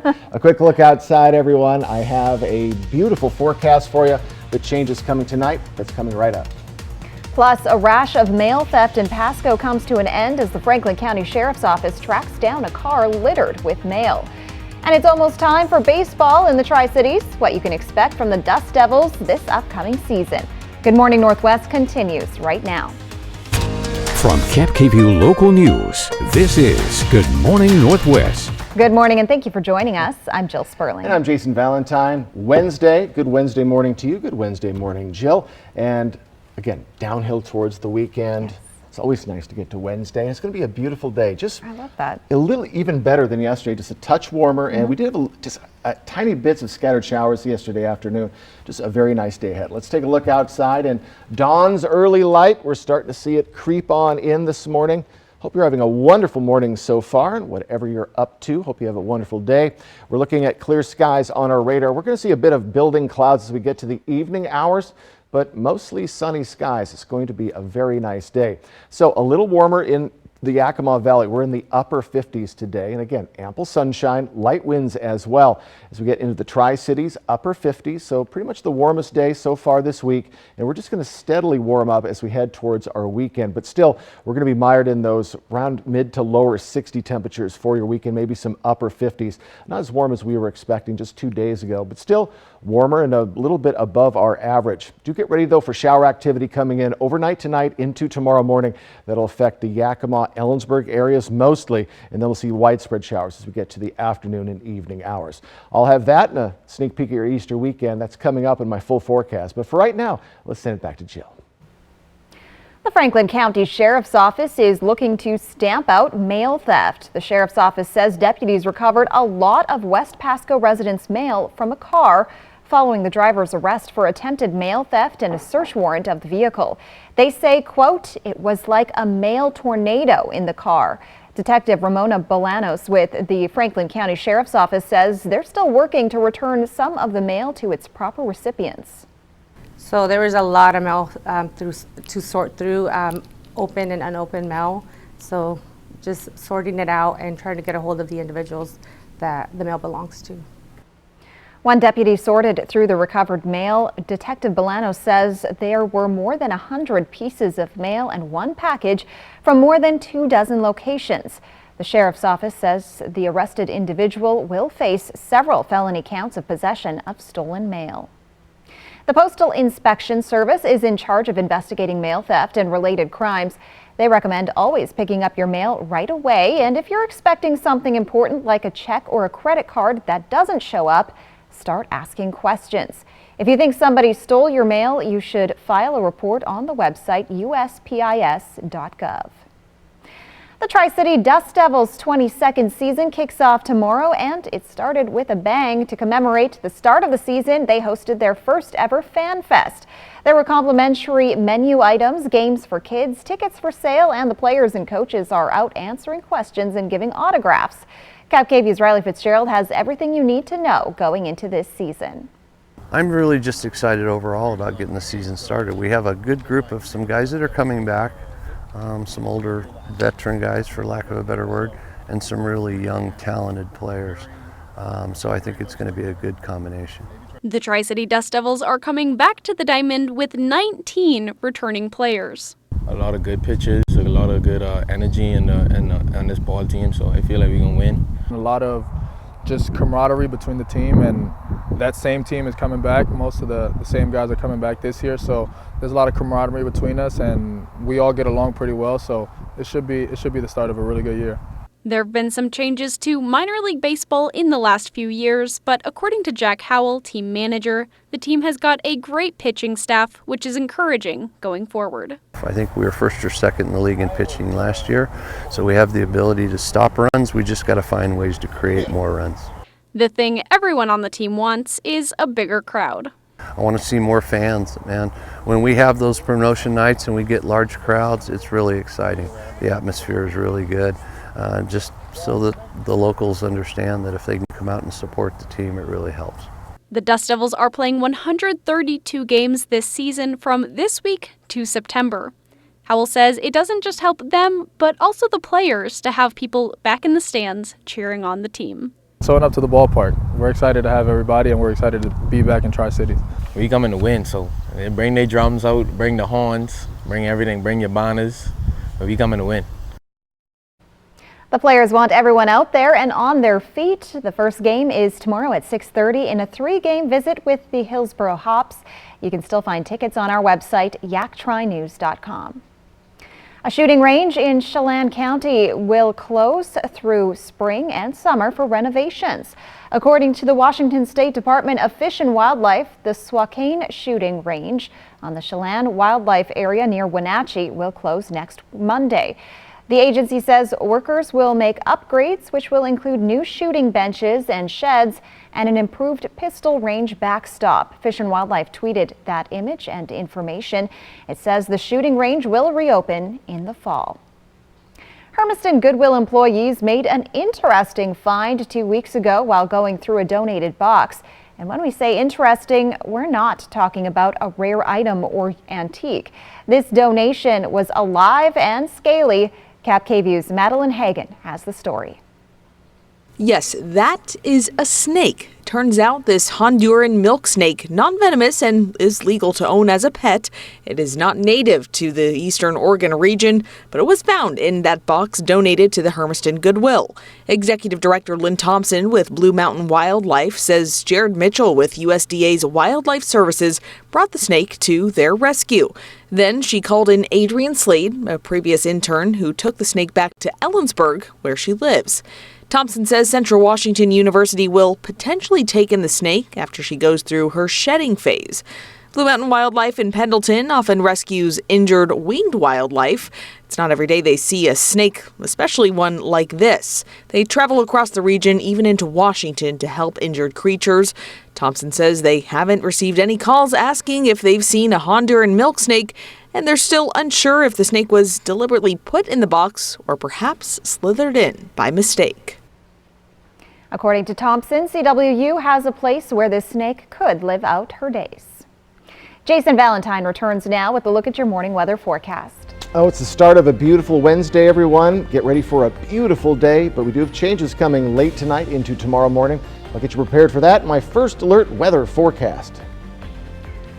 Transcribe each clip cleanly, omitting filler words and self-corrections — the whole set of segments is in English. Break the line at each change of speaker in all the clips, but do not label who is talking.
A quick look outside, everyone. I have a beautiful forecast for you. The change is coming tonight. That's coming right up.
Plus, a rash of mail theft in Pasco comes to an end as the Franklin County Sheriff's Office tracks down a car littered with mail. And it's almost time for baseball in the Tri-Cities. What you can expect from the Dust Devils this upcoming season. Good Morning Northwest continues right now.
From Camp KVUE Local News, this is Good Morning Northwest.
Good morning and thank you for joining us. I'm Jill Sperling.
And I'm Jason Valentine. Wednesday, good Wednesday morning to you. Good Wednesday morning, Jill. And again, downhill towards the weekend.
Yes.
It's always nice to get to Wednesday. It's going to be a beautiful day.
I love that.
A little even better than yesterday, just a touch warmer. And we did have just tiny bits of scattered showers yesterday afternoon. Just a very nice day ahead. Let's take a look outside, and dawn's early light. We're starting to see it creep on in this morning. Hope you're having a wonderful morning so far, and whatever you're up to, hope you have a wonderful day. We're looking at clear skies on our radar. We're going to see a bit of building clouds as we get to the evening hours, but mostly sunny skies. It's going to be a very nice day. So a little warmer in the Yakima Valley. We're in the upper 50s today, and again, ample sunshine, light winds as well. As we get into the Tri-Cities, upper 50s, so pretty much the warmest day so far this week, and we're just going to steadily warm up as we head towards our weekend. But still, we're going to be mired in those around mid to lower 60 temperatures for your weekend, maybe some upper 50s. Not as warm as we were expecting just 2 days ago, but still warmer and a little bit above our average. Do get ready though for shower activity coming in overnight tonight into tomorrow morning. That'll affect the Yakima, Ellensburg areas mostly, and then we'll see widespread showers as we get to the afternoon and evening hours. I'll have that and a sneak peek at your Easter weekend. That's coming up in my full forecast. But for right now, let's send it back to Jill.
The Franklin County Sheriff's Office is looking to stamp out mail theft. The Sheriff's Office says deputies recovered a lot of West Pasco residents' mail from a car following the driver's arrest for attempted mail theft and a search warrant of the vehicle. They say, quote, it was like a mail tornado in the car. Detective Ramona Bolanos with the Franklin County Sheriff's Office says they're still working to return some of the mail to its proper recipients.
So there was a lot of mail to sort through, open and unopened mail. So just sorting it out and trying to get a hold of the individuals that the mail belongs to.
One deputy sorted through the recovered mail. Detective Bolanos says there were more than 100 pieces of mail and one package from more than 24 locations. The Sheriff's Office says the arrested individual will face several felony counts of possession of stolen mail. The Postal Inspection Service is in charge of investigating mail theft and related crimes. They recommend always picking up your mail right away, and if you're expecting something important like a check or a credit card that doesn't show up, start asking questions. If you think somebody stole your mail, you should file a report on the website uspis.gov. The Tri-City Dust Devils 22nd season kicks off tomorrow, and it started with a bang. To commemorate the start of the season, they hosted their first ever Fan Fest. There were complimentary menu items, games for kids, tickets for sale, and the players and coaches are out answering questions and giving autographs. Cap KVUE's Riley Fitzgerald has everything you need to know going into this season.
I'm really just excited overall about getting the season started. We have a good group of some guys that are coming back, some older veteran guys, for lack of a better word, and some really young, talented players. So I think it's going to be a good combination.
The Tri-City Dust Devils are coming back to the Diamond with 19 returning players.
A lot of good pitchers, a lot of good energy on this ball team, so I feel like we're going to win.
A lot of just camaraderie between the team, and that same team is coming back. Most of the same guys are coming back this year, so there's a lot of camaraderie between us, and we all get along pretty well, so it should be the start of a really good year.
There have been some changes to minor league baseball in the last few years, but according to Jack Howell, team manager, the team has got a great pitching staff, which is encouraging going forward.
I think we were first or second in the league in pitching last year, so we have the ability to stop runs. We just got to find ways to create more runs.
The thing everyone on the team wants is a bigger crowd.
I want to see more fans, man. When we have those promotion nights and we get large crowds, it's really exciting. The atmosphere is really good. Just so that the locals understand that if they can come out and support the team, it really helps.
The Dust Devils are playing 132 games this season from this week to September. Howell says it doesn't just help them, but also the players to have people back in the stands cheering on the team.
Showing up to the ballpark. We're excited to have everybody, and we're excited to be back in Tri-Cities.
We coming to win, so they bring their drums out, bring the horns, bring everything, bring your bonners. But we coming to win.
The players want everyone out there and on their feet. The first game is tomorrow at 6:30 in a 3-game visit with the Hillsboro Hops. You can still find tickets on our website, yaktrinews.com. A shooting range in Chelan County will close through spring and summer for renovations. According to the Washington State Department of Fish and Wildlife, the Swakane shooting range on the Chelan Wildlife area near Wenatchee will close next Monday. The agency says workers will make upgrades, which will include new shooting benches and sheds and an improved pistol range backstop. Fish and Wildlife tweeted that image and information. It says the shooting range will reopen in the fall. Hermiston Goodwill employees made an interesting find 2 weeks ago while going through a donated box. And when we say interesting, we're not talking about a rare item or antique. This donation was alive and scaly. Cap KVU's Madeline Hagan has the story.
Yes, that is a snake. Turns out this Honduran milk snake, non-venomous and is legal to own as a pet. It is not native to the Eastern Oregon region, but it was found in that box donated to the Hermiston Goodwill. Executive Director Lynn Thompson with Blue Mountain Wildlife says Jared Mitchell with USDA's Wildlife Services brought the snake to their rescue. Then she called in Adrian Slade, a previous intern who took the snake back to Ellensburg, where she lives. Thompson says Central Washington University will potentially take in the snake after she goes through her shedding phase. Blue Mountain Wildlife in Pendleton often rescues injured winged wildlife. It's not every day they see a snake, especially one like this. They travel across the region, even into Washington, to help injured creatures. Thompson says they haven't received any calls asking if they've seen a Honduran milk snake, and they're still unsure if the snake was deliberately put in the box or perhaps slithered in by mistake.
According to Thompson, CWU has a place where this snake could live out her days. Jason Valentine returns now with a look at your morning weather forecast.
Oh, it's the start of a beautiful Wednesday, everyone. Get ready for a beautiful day, but we do have changes coming late tonight into tomorrow morning. I'll get you prepared for that in my first alert weather forecast.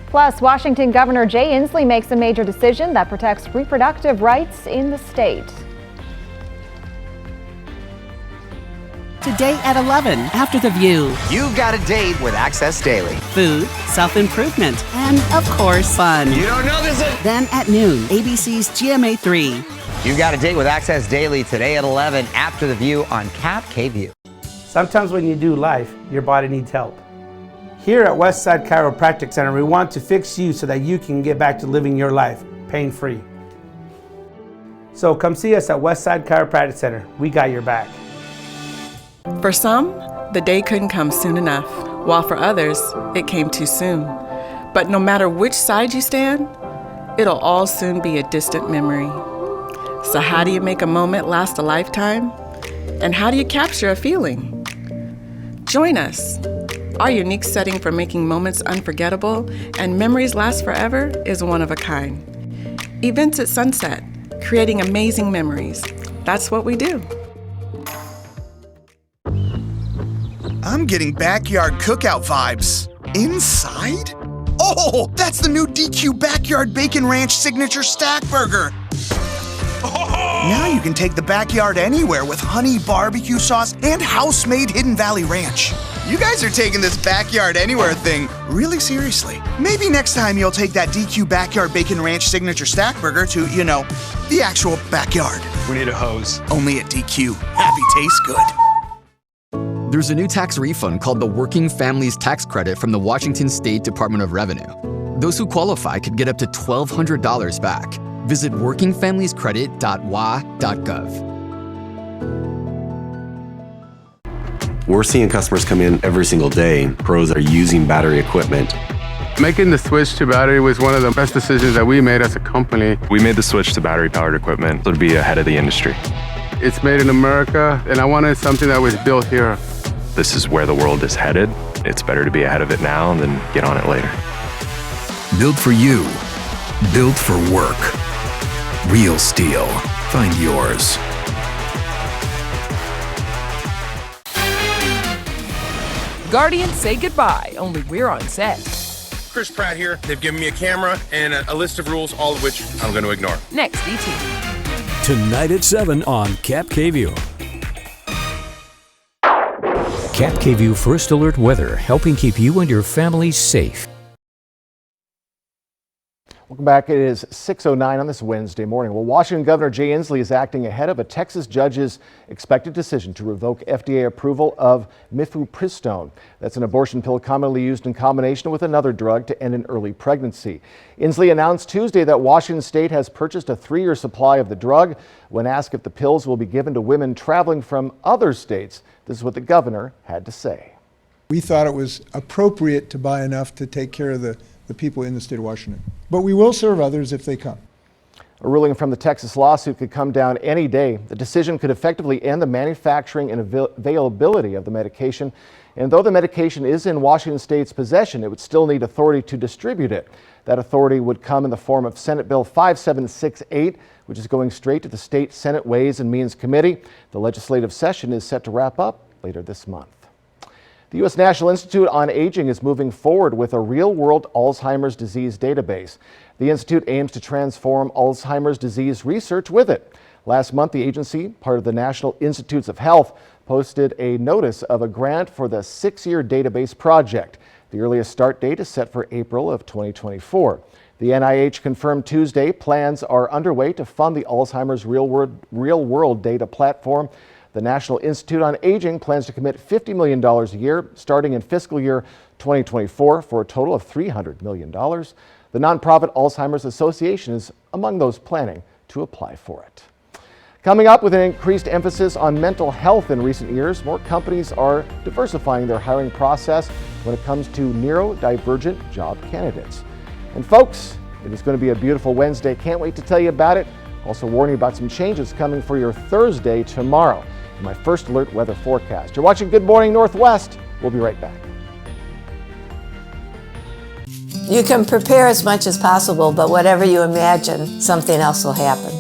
Plus, Washington Governor Jay Inslee makes a major decision that protects reproductive rights in the state.
Today at 11 after The View.
You've got a date with Access Daily.
Food, self-improvement, and of course, fun.
You don't know this.
Then at noon, ABC's GMA3.
You've got a date with Access Daily today at 11 after The View on Cap KVU.
Sometimes when you do life, your body needs help. Here at Westside Chiropractic Center, we want to fix you so that you can get back to living your life pain-free. So come see us at Westside Chiropractic Center. We got your back.
For some, the day couldn't come soon enough, while for others, it came too soon. But no matter which side you stand, it'll all soon be a distant memory. So how do you make a moment last a lifetime? And how do you capture a feeling? Join us. Our unique setting for making moments unforgettable and memories last forever is one of a kind. Events at Sunset, creating amazing memories. That's what we do.
I'm getting backyard cookout vibes. Inside? Oh, that's the new DQ Backyard Bacon Ranch Signature Stack Burger. Now you can take the backyard anywhere with honey barbecue sauce and house-made Hidden Valley Ranch. You guys are taking this backyard anywhere thing really seriously. Maybe next time you'll take that DQ Backyard Bacon Ranch Signature Stack Burger to, the actual backyard.
We need a hose.
Only at DQ. Happy tastes good.
There's a new tax refund called the Working Families Tax Credit from the Washington State Department of Revenue. Those who qualify could get up to $1,200 back. Visit workingfamiliescredit.wa.gov.
We're seeing customers come in every single day. Pros are using battery equipment.
Making the switch to battery was one of the best decisions that we made as a company.
We made the switch to battery-powered equipment to be ahead of the industry.
It's made in America, and I wanted something that was built here.
This is where the world is headed. It's better to be ahead of it now than get on it later.
Built for you. Built for work. Real steel. Find yours.
Guardians say goodbye, only we're on set.
Chris Pratt here. They've given me a camera and a list of rules, all of which I'm going to ignore.
Next, ET.
Tonight at 7 on Cap KView. Cap KView First Alert Weather, helping keep you and your family safe.
Welcome back. It is 6:09 on this Wednesday morning. Well, Washington Governor Jay Inslee is acting ahead of a Texas judge's expected decision to revoke FDA approval of mifepristone. That's an abortion pill commonly used in combination with another drug to end an early pregnancy. Inslee announced Tuesday that Washington State has purchased a 3-year supply of the drug. When asked if the pills will be given to women traveling from other states, this is what the governor had to say.
We thought it was appropriate to buy enough to take care of the people in the state of Washington. But we will serve others if they come.
A ruling from the Texas lawsuit could come down any day. The decision could effectively end the manufacturing and availability of the medication. And though the medication is in Washington State's possession, it would still need authority to distribute it. That authority would come in the form of Senate Bill 5768, which is going straight to the State Senate Ways and Means Committee. The legislative session is set to wrap up later this month. The U.S. National Institute on Aging is moving forward with a real-world Alzheimer's disease database. The institute aims to transform Alzheimer's disease research with it. Last month, the agency, part of the National Institutes of Health, posted a notice of a grant for the 6-year database project. The earliest start date is set for April of 2024. The NIH confirmed Tuesday plans are underway to fund the Alzheimer's real-world data platform. The National Institute on Aging plans to commit $50 million a year starting in fiscal year 2024 for a total of $300 million. The nonprofit Alzheimer's Association is among those planning to apply for it. Coming up, with an increased emphasis on mental health in recent years, more companies are diversifying their hiring process when it comes to neurodivergent job candidates. And folks, it is going to be a beautiful Wednesday. Can't wait to tell you about it. Also warning you about some changes coming for your Thursday tomorrow. My First Alert weather forecast. You're watching Good Morning Northwest. We'll be right back.
You can prepare as much as possible, but whatever you imagine, something else will happen.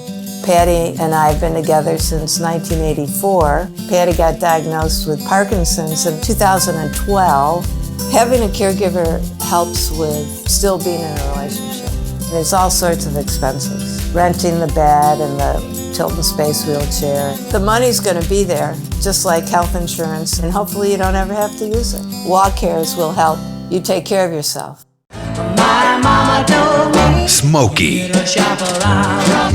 Patty and I have been together since 1984. Patty got diagnosed with Parkinson's in 2012. Having a caregiver helps with still being in a relationship. There's all sorts of expenses. Renting the bed and the tilt and space wheelchair. The money's going to be there, just like health insurance, and hopefully you don't ever have to use it. Walk Cares will help you take care of yourself.
My mama told me Smokey.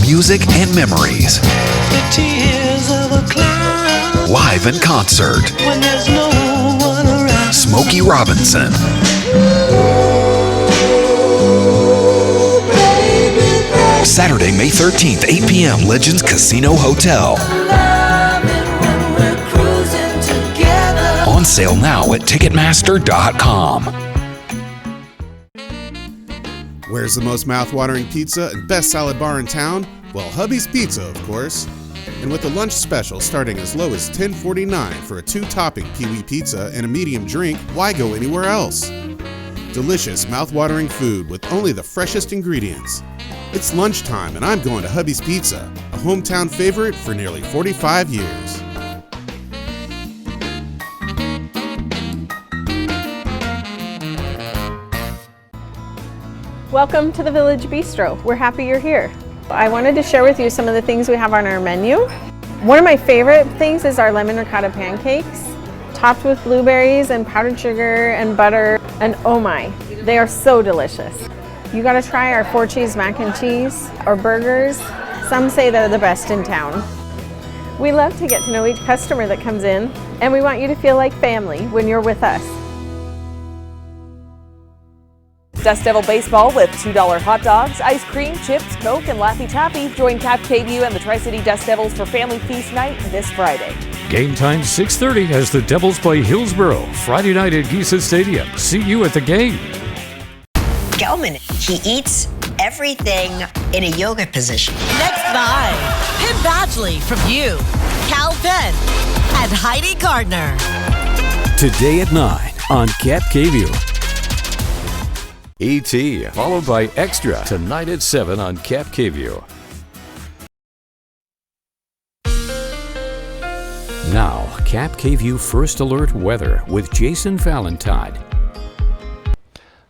Music and memories.
The tears of a clown.
Live in concert.
When there's no one around.
Smokey Robinson. Saturday, May 13th, 8 p.m., Legends Casino Hotel. On sale now at Ticketmaster.com.
Where's the most mouth-watering pizza and best salad bar in town? Well, Hubby's Pizza, of course. And with a lunch special starting as low as $10.49 for a 2-topping Pee-wee pizza and a medium drink, why go anywhere else? Delicious, mouth-watering food with only the freshest ingredients. It's lunchtime and I'm going to Hubby's Pizza, a hometown favorite for nearly 45 years.
Welcome to the Village Bistro. We're happy you're here. I wanted to share with you some of the things we have on our menu. One of my favorite things is our lemon ricotta pancakes, topped with blueberries and powdered sugar and butter, and oh my, they are so delicious. You gotta try our 4-cheese mac and cheese or burgers. Some say they're the best in town. We love to get to know each customer that comes in, and we want you to feel like family when you're with us.
Dust Devil Baseball with $2 hot dogs, ice cream, chips, Coke, and Laffy Taffy. Join Cap KView and the Tri-City Dust Devils for Family Feast Night this Friday.
Game time 6:30 as the Devils play Hillsboro. Friday night at Giza Stadium. See you at the game.
Gelman, he eats everything in a yoga position.
Next 9, Pim Badgley from You, Cal Penn, and Heidi Gardner.
Today at 9 on Cap KView. E.T. followed by Extra tonight at 7 on Cap KView. Now, Cap KVU First Alert Weather with Jason Valentine.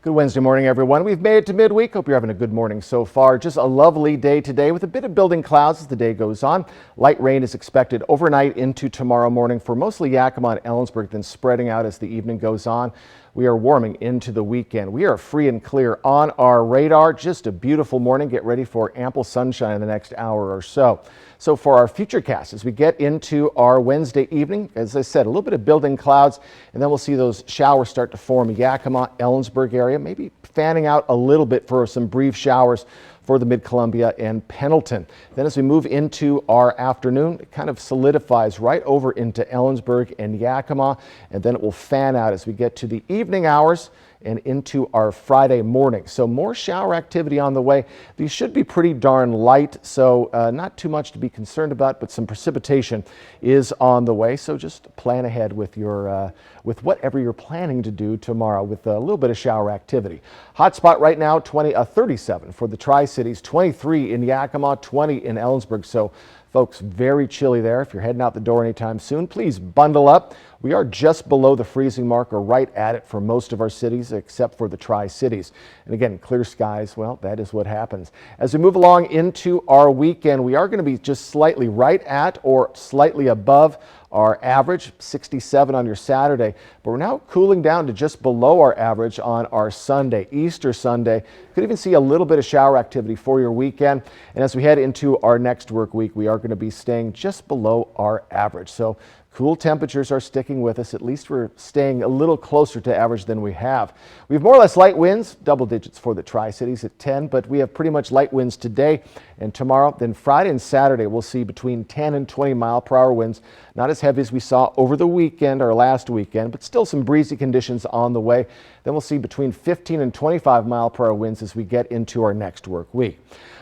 Good Wednesday morning, everyone. We've made it to midweek. Hope you're having a good morning so far. Just a lovely day today with a bit of building clouds as the day goes on. Light rain is expected overnight into tomorrow morning for mostly Yakima and Ellensburg, then spreading out as the evening goes on. We are warming into the weekend. We are free and clear on our radar. Just a beautiful morning. Get ready for ample sunshine in the next hour or so. So for our futurecast, as we get into our Wednesday evening, as I said, a little bit of building clouds, and then we'll see those showers start to form. Yakima, Ellensburg area, maybe fanning out a little bit for some brief showers for the Mid-Columbia and Pendleton. Then as we move into our afternoon, it kind of solidifies right over into Ellensburg and Yakima, and then it will fan out as we get to the evening hours and into our Friday morning. So more shower activity on the way. These should be pretty darn light, so not too much to be concerned about, but some precipitation is on the way. So just plan ahead with your with whatever you're planning to do tomorrow with a little bit of shower activity. Hot spot right now, 37 for the Tri-Cities, 23 in Yakima, 20 in Ellensburg. So folks, very chilly there. If you're heading out the door anytime soon, please bundle up. We are just below the freezing mark, or right at it for most of our cities, except for the Tri-Cities. And again, clear skies, well, that is what happens. As we move along into our weekend, we are going to be just slightly right at or slightly above our average, 67 on your Saturday, but we're now cooling down to just below our average on our Sunday, Easter Sunday. Could even see a little bit of shower activity for your weekend. And as we head into our next work week, we are going to be staying just below our average. So cool temperatures are sticking with us. At least we're staying a little closer to average than we have. We have more or less light winds, double digits for the Tri-Cities at 10, but we have pretty much light winds today and tomorrow. Then Friday and Saturday, we'll see between 10 and 20 mile per hour winds. Not as heavy as we saw over the weekend or last weekend, but still some breezy conditions on the way. Then we'll see between 15 and 25 mile per hour winds as we get into our next work week.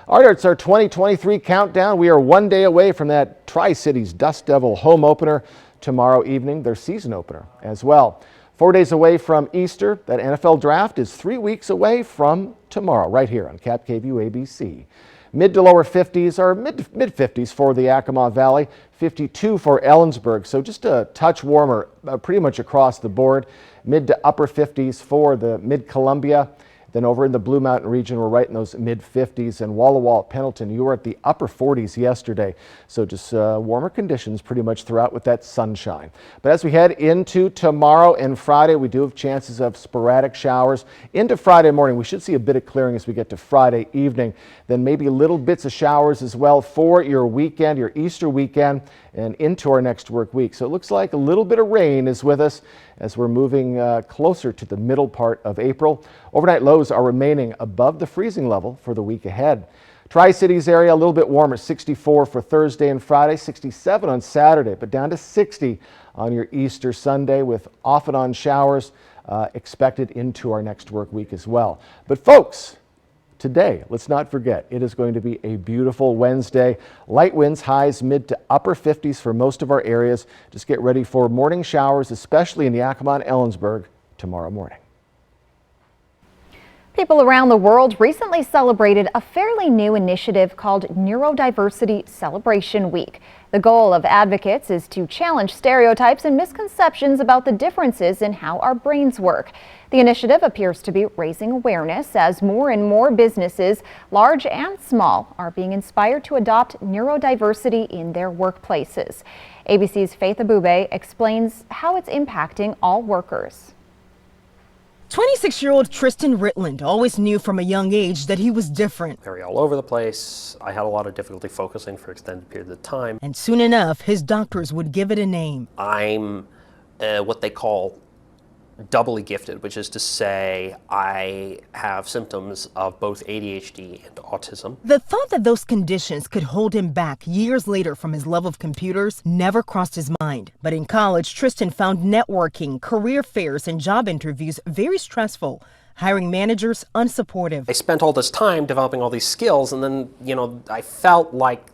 All right, it's our 2023 countdown. We are one day away from that Tri-Cities Dust Devil home opener tomorrow evening, their season opener as well. 4 days away from Easter, that NFL draft is 3 weeks away from tomorrow, right here on Cap KVU ABC. Mid to lower 50s or mid 50s for the Yakima Valley, 52 for Ellensburg. So just a touch warmer pretty much across the board. Mid to upper 50s for the Mid-Columbia. Then over in the Blue Mountain region, we're right in those mid-50s. And Walla Walla, Pendleton, you were at the upper 40s yesterday. So just warmer conditions pretty much throughout with that sunshine. But as we head into tomorrow and Friday, we do have chances of sporadic showers. Into Friday morning, we should see a bit of clearing as we get to Friday evening. Then maybe little bits of showers as well for your weekend, your Easter weekend, and into our next work week. So it looks like a little bit of rain is with us as we're moving closer to the middle part of April. Overnight lows are remaining above the freezing level for the week ahead. Tri-Cities area a little bit warmer, 64 for Thursday and Friday, 67 on Saturday, but down to 60 on your Easter Sunday with off and on showers expected into our next work week as well. But folks, today, let's not forget, it is going to be a beautiful Wednesday. Light winds, highs mid to upper 50s for most of our areas. Just get ready for morning showers, especially in Yakima and Ellensburg tomorrow morning.
People around the world recently celebrated a fairly new initiative called Neurodiversity Celebration Week. The goal of advocates is to challenge stereotypes and misconceptions about the differences in how our brains work. The initiative appears to be raising awareness as more and more businesses, large and small, are being inspired to adopt neurodiversity in their workplaces. ABC's Faith Abube explains how it's impacting all workers.
26-year-old Tristan Ritland always knew from a young age that he was different.
Very all over the place. I had a lot of difficulty focusing for extended periods of time.
And soon enough, his doctors would give it a name.
I'm what they call doubly gifted, which is to say I have symptoms of both ADHD and autism.
The thought that those conditions could hold him back years later from his love of computers never crossed his mind. But in college, Tristan found networking, career fairs, and job interviews very stressful. Hiring managers unsupportive.
I spent all this time developing all these skills, and then, I felt like,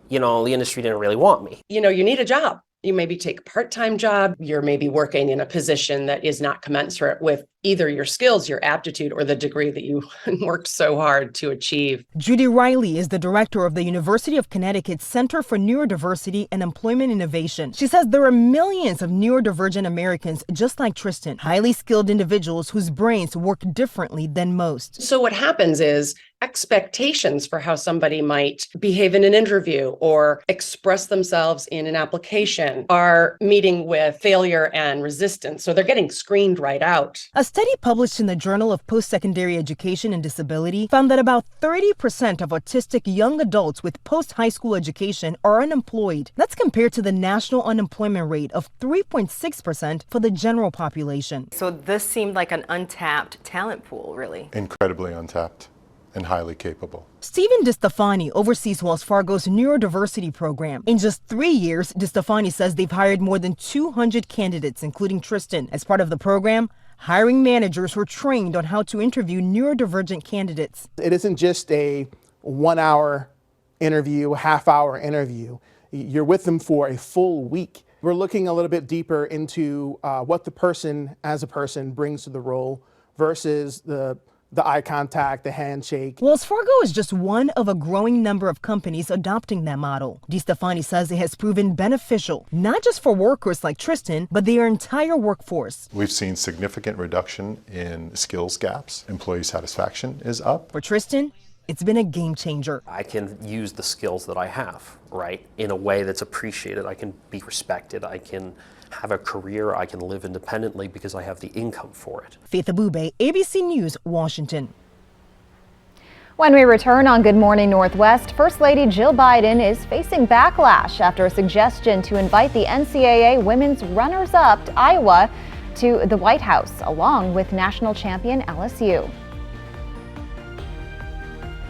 the industry didn't really want me.
You need a job. You maybe take a part-time job. You're maybe working in a position that is not commensurate with either your skills, your aptitude, or the degree that you worked so hard to achieve.
Judy Riley is the director of the University of Connecticut's Center for Neurodiversity and Employment Innovation. She says there are millions of neurodivergent Americans just like Tristan, highly skilled individuals whose brains work differently than most.
So what happens is expectations for how somebody might behave in an interview or express themselves in an application are meeting with failure and resistance. So they're getting screened right out.
A study published in the Journal of Post-Secondary Education and Disability found that about 30% of autistic young adults with post-high school education are unemployed. That's compared to the national unemployment rate of 3.6% for the general population.
So this seemed like an untapped talent pool, really.
Incredibly untapped and highly capable.
Stephen DiStefani oversees Wells Fargo's neurodiversity program. In just 3 years, DiStefani says they've hired more than 200 candidates, including Tristan. As part of the program, hiring managers were trained on how to interview neurodivergent candidates.
It isn't just a 1 hour interview, half-hour interview. You're with them for a full week. We're looking a little bit deeper into what the person as a person brings to the role versus the eye contact, the handshake.
Wells Fargo is just one of a growing number of companies adopting that model. DiStefani says it has proven beneficial, not just for workers like Tristan, but their entire workforce.
We've seen significant reduction in skills gaps. Employee satisfaction is up.
For Tristan, it's been a game changer.
I can use the skills that I have, right, in a way that's appreciated. I can be respected. I can have a career. I can live independently because I have the income for it.
Faith Abube, ABC News, Washington.
When we return on Good Morning Northwest, First Lady Jill Biden is facing backlash after a suggestion to invite the NCAA women's runners-up to Iowa to the White House, along with national champion LSU.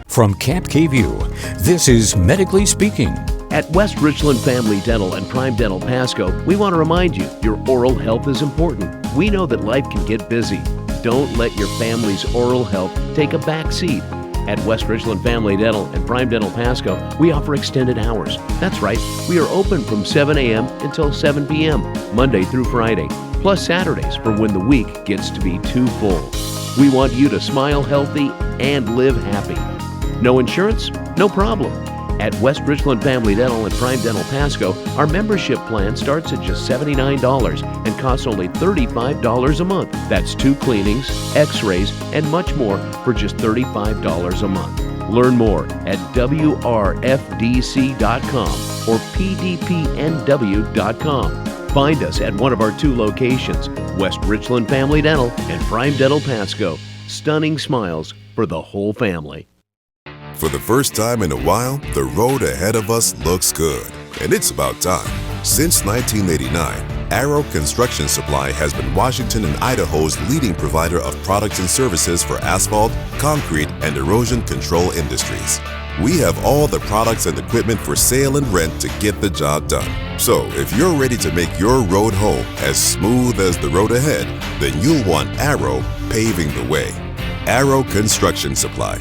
From Camp KView, this is Medically Speaking.
At West Richland Family Dental and Prime Dental Pasco, we want to remind you your oral health is important. We know that life can get busy. Don't let your family's oral health take a back seat. At West Richland Family Dental and Prime Dental Pasco, we offer extended hours. That's right, we are open from 7 a.m. until 7 p.m., Monday through Friday, plus Saturdays for when the week gets to be too full. We want you to smile healthy and live happy. No insurance? No problem. At West Richland Family Dental and Prime Dental Pasco, our membership plan starts at just $79 and costs only $35 a month. That's 2 cleanings, x-rays, and much more for just $35 a month. Learn more at WRFDC.com or PDPNW.com. Find us at one of our 2 locations, West Richland Family Dental and Prime Dental Pasco. Stunning smiles for the whole family.
For the first time in a while, the road ahead of us looks good, and it's about time. Since 1989, Arrow Construction Supply has been Washington and Idaho's leading provider of products and services for asphalt, concrete, and erosion control industries. We have all the products and equipment for sale and rent to get the job done. So if you're ready to make your road home as smooth as the road ahead, then you'll want Arrow paving the way. Arrow Construction Supply.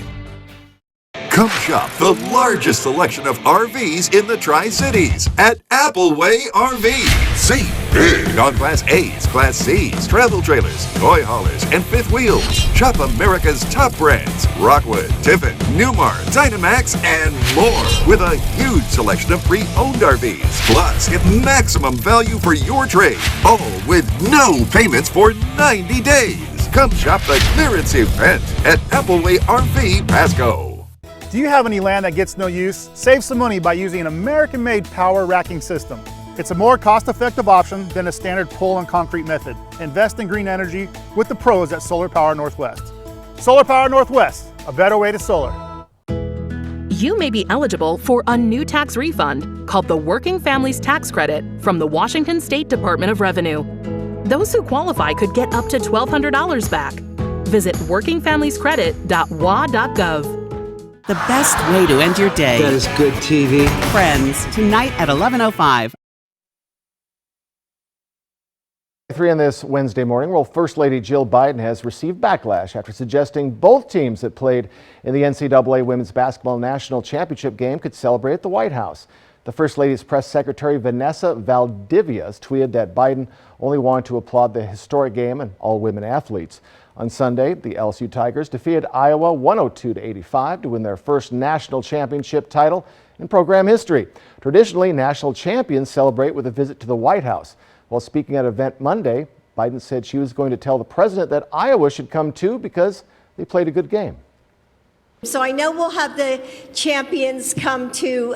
Come shop the largest selection of RVs in the Tri-Cities at Appleway RV. Save big on Class A's, Class C's, travel trailers, toy haulers, and fifth wheels. Shop America's top brands, Rockwood, Tiffin, Newmar, Dynamax, and more, with a huge selection of pre-owned RVs. Plus, get maximum value for your trade, all with no payments for 90 days. Come shop the clearance event at Appleway RV Pasco.
Do you have any land that gets no use? Save some money by using an American-made power racking system. It's a more cost-effective option than a standard pole and concrete method. Invest in green energy with the pros at Solar Power Northwest. Solar Power Northwest, a better way to solar.
You may be eligible for a new tax refund called the Working Families Tax Credit from the Washington State Department of Revenue. Those who qualify could get up to $1,200 back. Visit workingfamiliescredit.wa.gov.
The best way to end your day.
That is good TV.
Friends, tonight at 11:05.
3 on this Wednesday morning. Well, First Lady Jill Biden has received backlash after suggesting both teams that played in the NCAA Women's Basketball National Championship game could celebrate at the White House. The First Lady's press secretary, Vanessa Valdivias, tweeted that Biden only wanted to applaud the historic game and all women athletes. On Sunday, the LSU Tigers defeated Iowa 102-85 to win their first national championship title in program history. Traditionally, national champions celebrate with a visit to the White House. While speaking at an event Monday, Biden said she was going to tell the president that Iowa should come too because they played a good game.
So I know we'll have the champions come to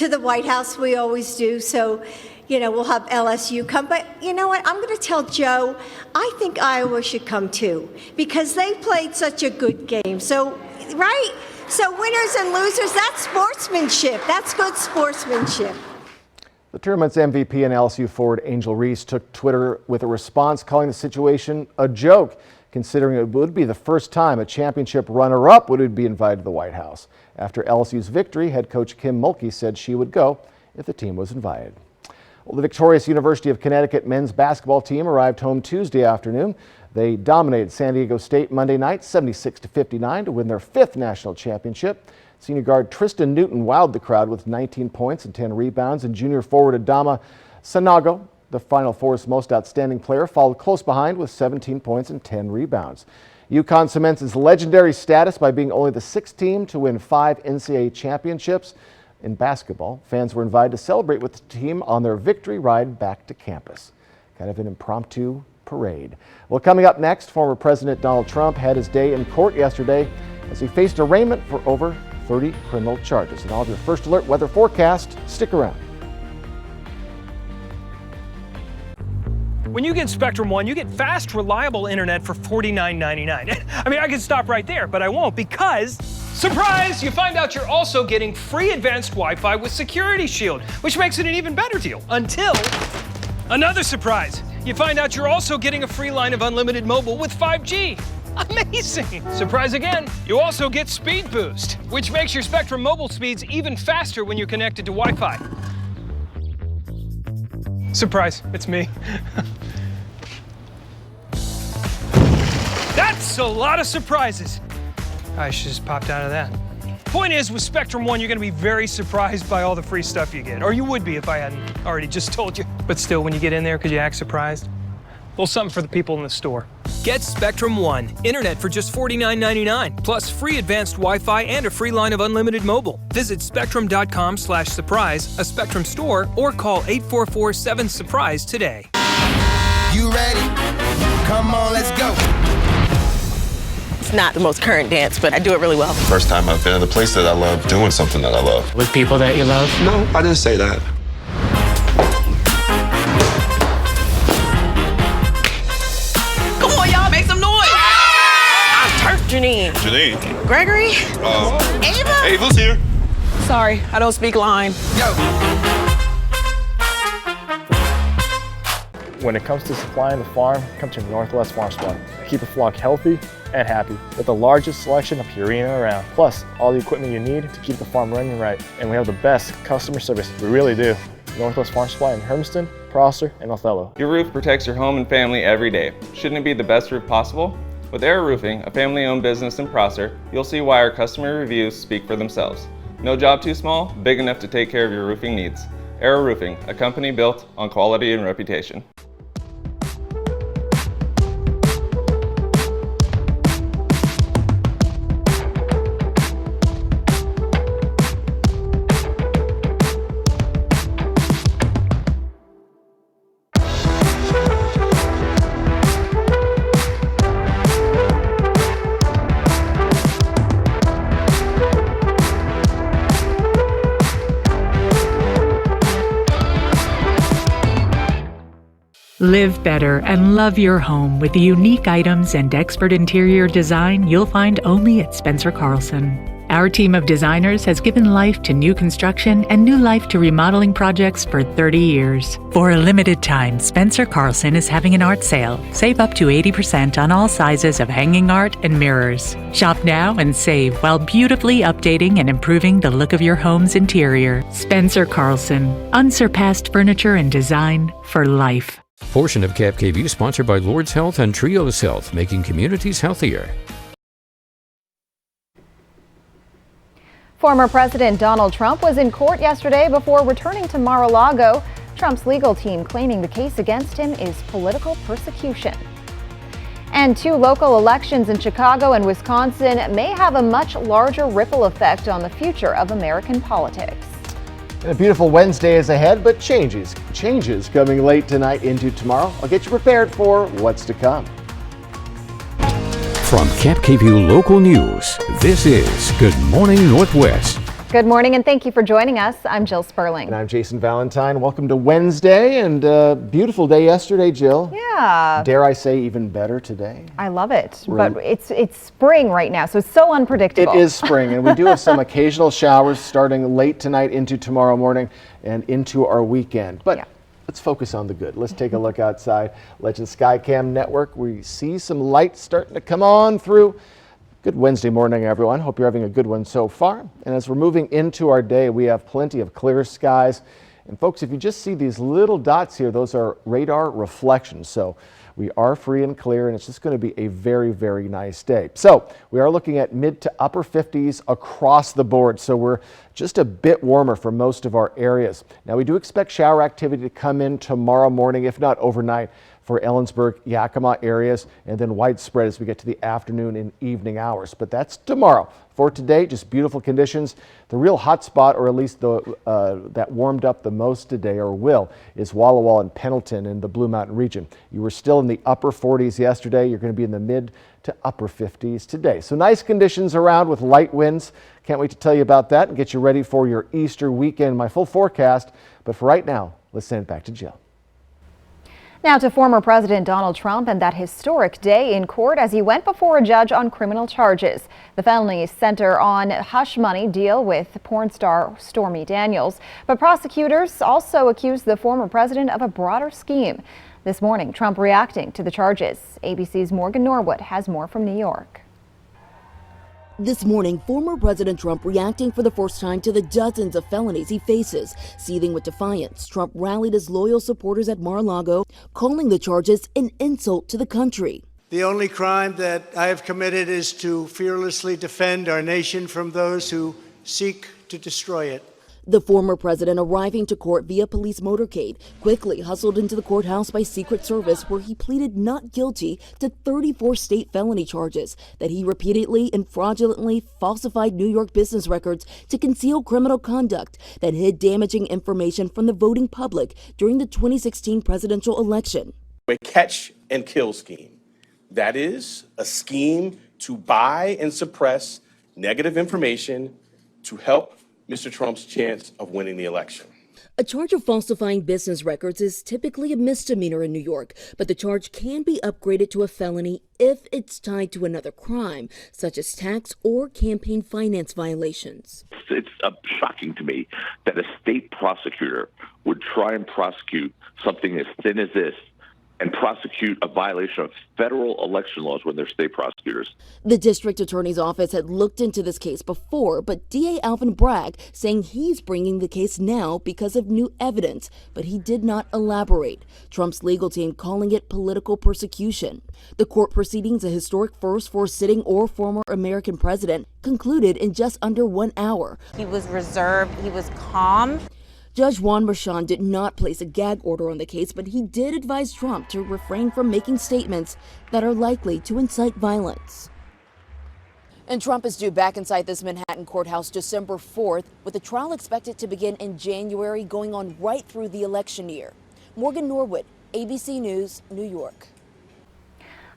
the White House. We always do. So, we'll have LSU come. But you know what? I'm going to tell Joe, I think Iowa should come too because they played such a good game. So, right? So winners and losers, that's sportsmanship. That's good sportsmanship.
The tournament's MVP and LSU forward Angel Reese took Twitter with a response calling the situation a joke, considering it would be the first time a championship runner-up would be invited to the White House. After LSU's victory, head coach Kim Mulkey said she would go if the team was invited. Well, the victorious University of Connecticut men's basketball team arrived home Tuesday afternoon. They dominated San Diego State Monday night 76-59 to win their 5th national championship. Senior guard Tristan Newton wowed the crowd with 19 points and 10 rebounds, and junior forward Adama Sanago, the Final Four's most outstanding player, followed close behind with 17 points and 10 rebounds. UConn cements its legendary status by being only the 6th team to win 5 NCAA championships. In basketball, fans were invited to celebrate with the team on their victory ride back to campus. Kind of an impromptu parade. Well, coming up next, former President Donald Trump had his day in court yesterday as he faced arraignment for over 30 criminal charges. And all of your First Alert weather forecast, stick around.
When you get Spectrum One, you get fast, reliable internet for $49.99. I mean, I could stop right there, but I won't because, surprise, you find out you're also getting free advanced Wi-Fi with Security Shield, which makes it an even better deal. Until another surprise. You find out you're also getting a free line of unlimited mobile with 5G. Amazing! Surprise again, you also get Speed Boost, which makes your Spectrum mobile speeds even faster when you're connected to Wi-Fi. Surprise, it's me. That's a lot of surprises. I should just popped out of that. Point is, with Spectrum One, you're gonna be very surprised by all the free stuff you get. Or you would be if I hadn't already just told you. But still, when you get in there, could you act surprised? A little something for the people in the store. Get Spectrum One, internet for just $49.99, plus free advanced Wi-Fi and a free line of unlimited mobile. Visit spectrum.com/surprise, a Spectrum store, or call 844-7-SURPRISE today.
You ready? Come on, let's go.
It's not the most current dance, but I do it really well.
First time I've been in a place that I love, doing something that I love.
With people that you love?
No, I didn't say that.
Come on, y'all, make some noise. I turfed Janine.
Janine.
Gregory. Ava.
Ava's here.
Sorry, I don't speak line.
When it comes to supplying the farm, come to Northwest Farm Supply. Keep a flock healthy and happy with the largest selection of Purina around. Plus, all the equipment you need to keep the farm running right. And we have the best customer service. We really do. Northwest Farm Supply in Hermiston, Prosser, and Othello.
Your roof protects your home and family every day. Shouldn't it be the best roof possible? With Air Roofing, a family-owned business in Prosser, you'll see why our customer reviews speak for themselves. No job too small, big enough to take care of your roofing needs. Air Roofing, a company built on quality and reputation.
Live better and love your home with the unique items and expert interior design you'll find only at Spencer Carlson. Our team of designers has given life to new construction and new life to remodeling projects for 30 years. For a limited time, Spencer Carlson is having an art sale. Save up to 80% on all sizes of hanging art and mirrors. Shop now and save while beautifully updating and improving the look of your home's interior. Spencer Carlson, unsurpassed furniture and design for life.
Portion of Cap KVU sponsored by Lord's Health and Trios Health, making communities healthier.
Former President Donald Trump was in court yesterday before returning to Mar-a-Lago. Trump's legal team claiming the case against him is political persecution. And 2 local elections in Chicago and Wisconsin may have a much larger ripple effect on the future of American politics.
And a beautiful Wednesday is ahead, but changes coming late tonight into tomorrow. I'll get you prepared for what's to come.
From Camp KVUE Local News, this is Good Morning Northwest.
Good morning and thank you for joining us. I'm Jill Sperling.
And I'm Jason Valentine. Welcome to Wednesday, and beautiful day yesterday, Jill.
Yeah.
Dare I say even better today?
I love it, but it's spring right now, so it's so unpredictable.
It is spring, and we do have some occasional showers starting late tonight into tomorrow morning and into our weekend. But let's focus on the good. Let's take a look outside. Legend Skycam Network, we see some light starting to come on through. Good Wednesday morning, everyone. Hope you're having a good one so far. And as we're moving into our day, we have plenty of clear skies. And folks, if you just see these little dots here, those are radar reflections. So we are free and clear, and it's just going to be a very, very nice day. So we are looking at mid to upper 50s across the board. So we're just a bit warmer for most of our areas. Now we do expect shower activity to come in tomorrow morning, if not overnight, for Ellensburg, Yakima areas, and then widespread as we get to the afternoon and evening hours. But that's tomorrow. For today, just beautiful conditions. The real hot spot, or at least the that warmed up the most today, or will, is Walla Walla and Pendleton in the Blue Mountain region. You were still in the upper 40s yesterday. You're going to be in the mid to upper 50s today. So nice conditions around with light winds. Can't wait to tell you about that and get you ready for your Easter weekend. My full forecast. But for right now, let's send it back to Jill.
Now to former President Donald Trump and that historic day in court as he went before a judge on criminal charges. The felonies center on hush money deal with porn star Stormy Daniels, but prosecutors also accused the former president of a broader scheme. This morning, Trump reacting to the charges. ABC's Morgan Norwood has more from New York.
This morning, former President Trump reacting for the first time to the dozens of felonies he faces. Seething with defiance, Trump rallied his loyal supporters at Mar-a-Lago, calling the charges an insult to the country.
The only crime that I have committed is to fearlessly defend our nation from those who seek to destroy it.
The former president, arriving to court via police motorcade, quickly hustled into the courthouse by Secret Service, where he pleaded not guilty to 34 state felony charges that he repeatedly and fraudulently falsified New York business records to conceal criminal conduct that hid damaging information from the voting public during the 2016 presidential election.
A catch and kill scheme. That is a scheme to buy and suppress negative information to help Mr. Trump's chance of winning the election.
A charge of falsifying business records is typically a misdemeanor in New York, but the charge can be upgraded to a felony if it's tied to another crime, such as tax or campaign finance violations.
It's shocking to me that a state prosecutor would try and prosecute something as thin as this and prosecute a violation of federal election laws when they're state prosecutors.
The district attorney's office had looked into this case before, but DA Alvin Bragg saying he's bringing the case now because of new evidence, but he did not elaborate. Trump's legal team calling it political persecution. The court proceedings, a historic first for a sitting or former American president, concluded in just under 1 hour.
He was reserved, he was calm.
Judge Juan Merchan did not place a gag order on the case, but he did advise Trump to refrain from making statements that are likely to incite violence. And Trump is due back inside this Manhattan courthouse December 4th, with the trial expected to begin in January, going on right through the election year. Morgan Norwood, ABC News, New York.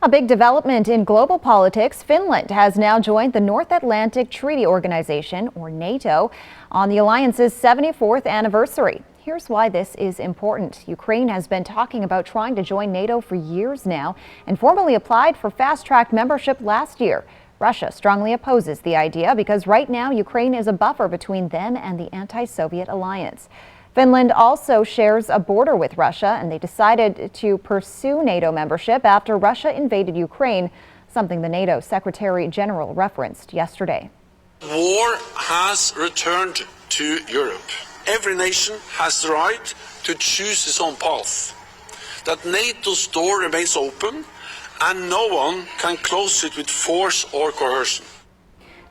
A big development in global politics. Finland has now joined the North Atlantic Treaty Organization, or NATO, on the alliance's 74th anniversary. Here's why this is important. Ukraine has been talking about trying to join NATO for years now and formally applied for fast-track membership last year. Russia strongly opposes the idea because right now Ukraine is a buffer between them and the anti-Soviet alliance. Finland also shares a border with Russia, and they decided to pursue NATO membership after Russia invaded Ukraine, something the NATO Secretary General referenced yesterday.
War has returned to Europe. Every nation has the right to choose its own path. That NATO's door remains open, and no one can close it with force or coercion.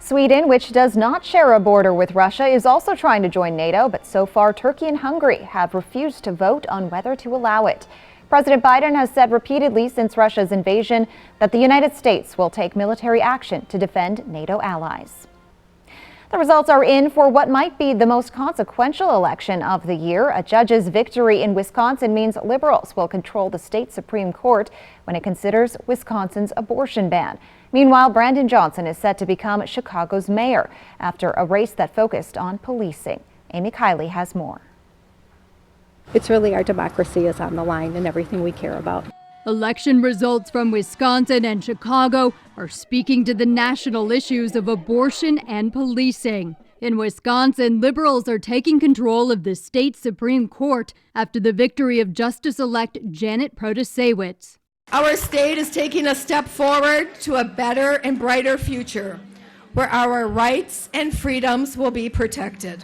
Sweden, which does not share a border with Russia, is also trying to join NATO, but so far Turkey and Hungary have refused to vote on whether to allow it. President Biden has said repeatedly since Russia's invasion that the United States will take military action to defend NATO allies. The results are in for what might be the most consequential election of the year. A judge's victory in Wisconsin means liberals will control the state Supreme Court when it considers Wisconsin's abortion ban. Meanwhile, Brandon Johnson is set to become Chicago's mayor after a race that focused on policing. Amy Kiley has more.
It's really our democracy is on the line and everything we care about.
Election results from Wisconsin and Chicago are speaking to the national issues of abortion and policing. In Wisconsin, liberals are taking control of the state Supreme Court after the victory of Justice-elect Janet Protasewicz.
Our state is taking a step forward to a better and brighter future where our rights and freedoms will be protected.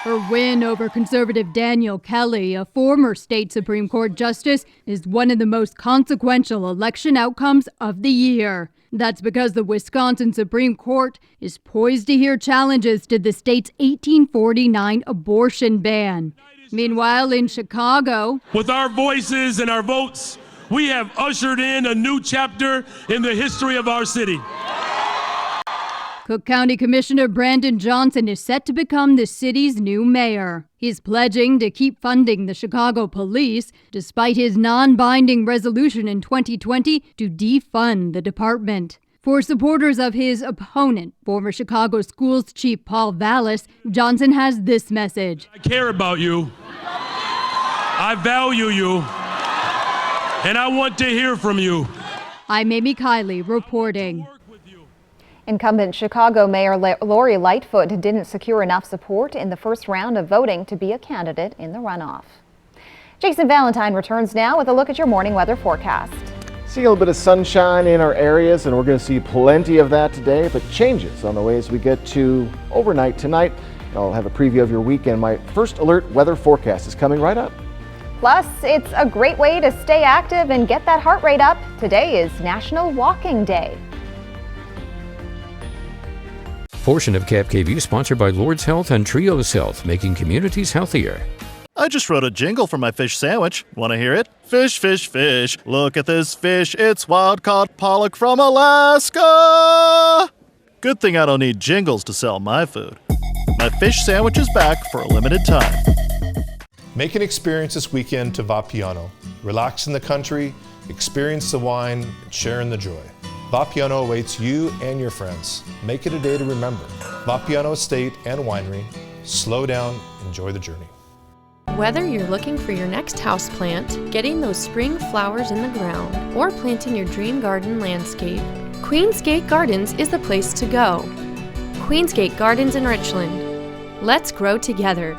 Her win over conservative Daniel Kelly, a former state Supreme Court justice, is one of the most consequential election outcomes of the year. That's because the Wisconsin Supreme Court is poised to hear challenges to the state's 1849 abortion ban. Meanwhile, in Chicago,
with our voices and our votes, we have ushered in a new chapter in the history of our city.
Cook County Commissioner Brandon Johnson is set to become the city's new mayor. He's pledging to keep funding the Chicago police, despite his non-binding resolution in 2020 to defund the department. For supporters of his opponent, former Chicago Schools Chief Paul Vallis, Johnson has this message.
I care about you. I value you. And I want to hear from you.
I'm Amy Kiley reporting.
Incumbent Chicago Mayor Lori Lightfoot didn't secure enough support in the first round of voting to be a candidate in the runoff. Jason Valentine returns now with a look at your morning weather forecast.
See a little bit of sunshine in our areas, and we're going to see plenty of that today, but changes on the way as we get to overnight tonight. I'll have a preview of your weekend. My first alert weather forecast is coming right up.
Plus, it's a great way to stay active and get that heart rate up. Today is National Walking Day.
Portion of KapKV sponsored by Lord's Health and Trios Health, making communities healthier.
I just wrote a jingle for my fish sandwich. Want to hear it? Fish, fish, fish. Look at this fish. It's wild-caught pollock from Alaska. Good thing I don't need jingles to sell my food. My fish sandwich is back for a limited time.
Make an experience this weekend to Vapiano. Relax in the country, experience the wine, and share in the joy. Vapiano awaits you and your friends. Make it a day to remember. Vapiano Estate and Winery. Slow down, enjoy the journey.
Whether you're looking for your next houseplant, getting those spring flowers in the ground, or planting your dream garden landscape, Queensgate Gardens is the place to go. Queensgate Gardens in Richland. Let's grow together.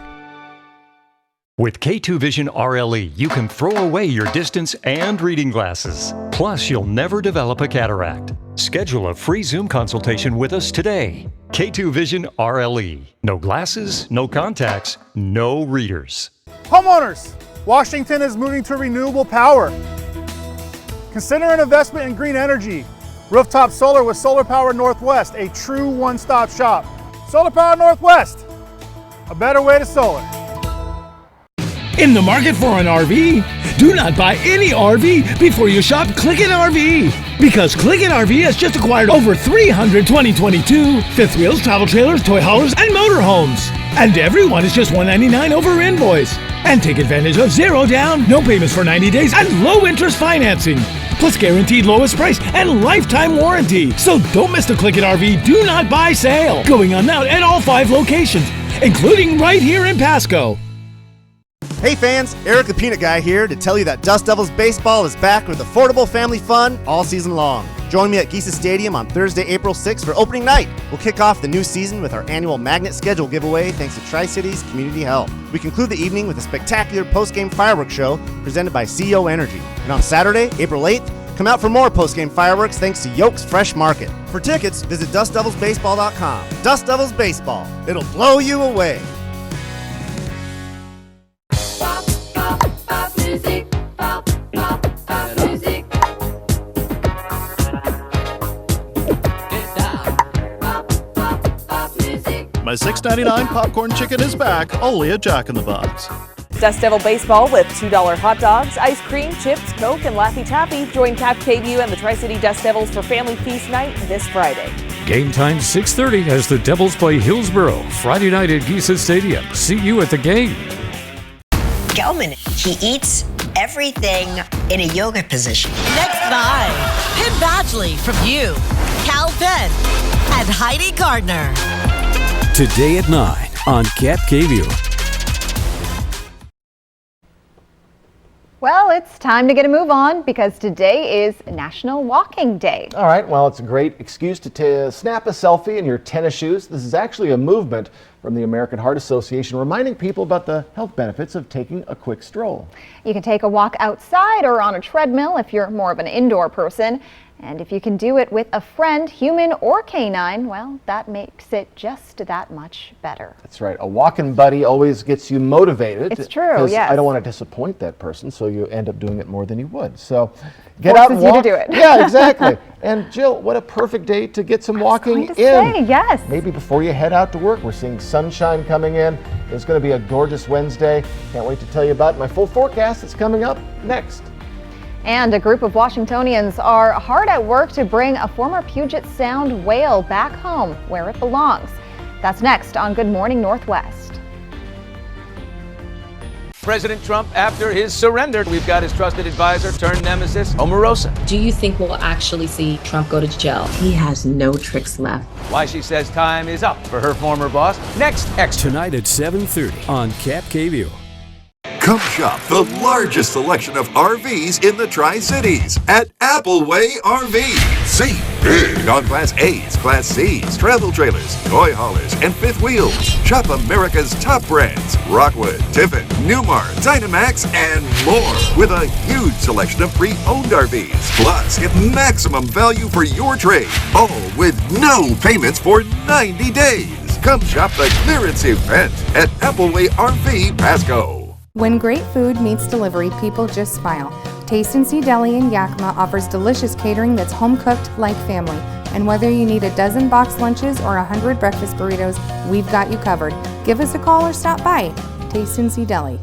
With K2 Vision RLE, you can throw away your distance and reading glasses. Plus, you'll never develop a cataract. Schedule a free Zoom consultation with us today. K2 Vision RLE. No glasses, no contacts, no readers.
Homeowners, Washington is moving to renewable power. Consider an investment in green energy. Rooftop solar with Solar Power Northwest, a true one-stop shop. Solar Power Northwest, a better way to solar.
In the market for an RV? Do not buy any RV before you shop Click It RV. Because Click It RV has just acquired over 300 2022 fifth wheels, travel trailers, toy haulers, and motorhomes. And everyone is just $199 over invoice. And take advantage of 0 down, no payments for 90 days, and low interest financing. Plus guaranteed lowest price and lifetime warranty. So don't miss the Click It RV Do Not Buy sale. Going on now at all 5 locations, including right here in Pasco.
Hey fans, Eric the Peanut Guy here to tell you that Dust Devils Baseball is back with affordable family fun all season long. Join me at Geisa Stadium on Thursday, April 6th for opening night. We'll kick off the new season with our annual Magnet Schedule giveaway thanks to Tri-Cities Community Help. We conclude the evening with a spectacular post-game fireworks show presented by CEO Energy. And on Saturday, April 8th, come out for more post-game fireworks thanks to Yoke's Fresh Market. For tickets, visit DustDevilsBaseball.com. Dust Devils Baseball. It'll blow you away.
My $6.99 popcorn chicken is back, only at Jack in the Box.
Dust Devil Baseball with $2 hot dogs, ice cream, chips, Coke, and Laffy Taffy. Join Cap KVU and the Tri-City Dust Devils for Family Feast Night this Friday.
Game time 6:30 as the Devils play Hillsborough. Friday night at Giza Stadium. See you at the game.
Gelman, he eats everything in a yoga position.
Next 9, Pim Badgley from you, Cal Penn, and Heidi Gardner.
Today at 9 on Cap KVU.
Well, it's time to get a move on because today is National Walking Day.
All right, well, it's a great excuse to snap a selfie in your tennis shoes. This is actually a movement from the American Heart Association reminding people about the health benefits of taking a quick stroll.
You can take a walk outside or on a treadmill if you're more of an indoor person. And if you can do it with a friend, human or canine, well, that makes it just that much better.
That's right. A walking buddy always gets you motivated.
It's true, yes.
I don't want to disappoint that person, so you end up doing it more than you would. So get out and
Forces you
walk.
to do it.
Yeah, exactly. And Jill, what a perfect day to get some walking in.
Say, yes.
Maybe before you head out to work. We're seeing sunshine coming in. It's going to be a gorgeous Wednesday. Can't wait to tell you about my full forecast that's coming up next.
And a group of Washingtonians are hard at work to bring a former Puget Sound whale back home where it belongs. That's next on Good Morning Northwest.
President Trump after his surrender. We've got his trusted advisor turned nemesis, Omarosa.
Do you think we'll actually see Trump go to jail? He has no tricks left.
Why she says time is up for her former boss. Next, extra.
Tonight at 7:30 on Cap KVU.
Come shop the largest selection of RVs in the Tri-Cities at Appleway RV. Save big on Class A's, Class C's, travel trailers, toy haulers, and fifth wheels. Shop America's top brands, Rockwood, Tiffin, Newmar, Dynamax, and more with a huge selection of pre-owned RVs. Plus, get maximum value for your trade, all with no payments for 90 days. Come shop the clearance event at Appleway RV Pasco.
When great food meets delivery, people just smile. Taste and See Deli in Yakima offers delicious catering that's home cooked like family. And whether you need a dozen box lunches or 100 breakfast burritos, we've got you covered. Give us a call or stop by. Taste and See Deli.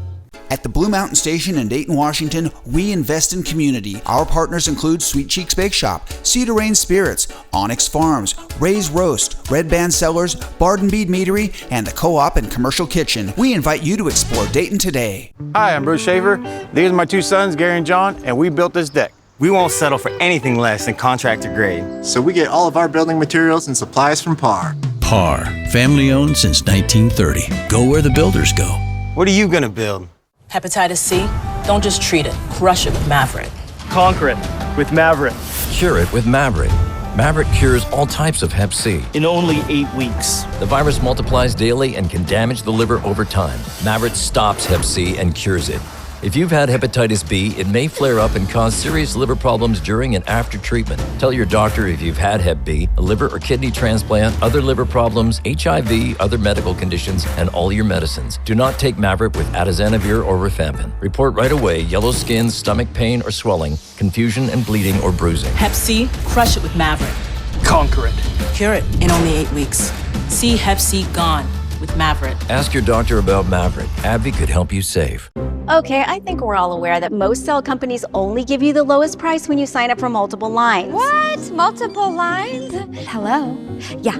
At the Blue Mountain Station in Dayton, Washington, we invest in community. Our partners include Sweet Cheeks Bake Shop, Cedar Rain Spirits, Onyx Farms, Ray's Roast, Red Band Cellars, Bard and Bead Meadery, and the Co-op and Commercial Kitchen. We invite you to explore Dayton today.
Hi, I'm Bruce Shaver. These are my two sons, Gary and John, and we built this deck. We won't settle for anything less than contractor grade.
So we get all of our building materials and supplies from Par.
Par, family owned since 1930. Go where the builders go.
What are you gonna build?
Hepatitis C? Don't just treat it, crush it with Mavorite.
Conquer it with Mavorite.
Cure it with Mavorite. Mavorite cures all types of Hep C.
In only 8 weeks.
The virus multiplies daily and can damage the liver over time. Mavorite stops Hep C and cures it. If you've had hepatitis B, it may flare up and cause serious liver problems during and after treatment. Tell your doctor if you've had Hep B, a liver or kidney transplant, other liver problems, HIV, other medical conditions, and all your medicines. Do not take Mavorite with atazanavir or rifampin. Report right away yellow skin, stomach pain or swelling, confusion and bleeding or bruising.
Hep C? Crush it with Mavorite.
Conquer it.
Cure it in only 8 weeks. See Hep C gone with Mavorite.
Ask your doctor about Mavorite. AbbVie could help you save.
Okay, I think we're all aware that most cell companies only give you the lowest price when you sign up for multiple lines.
What? Multiple lines?
Hello? Yeah,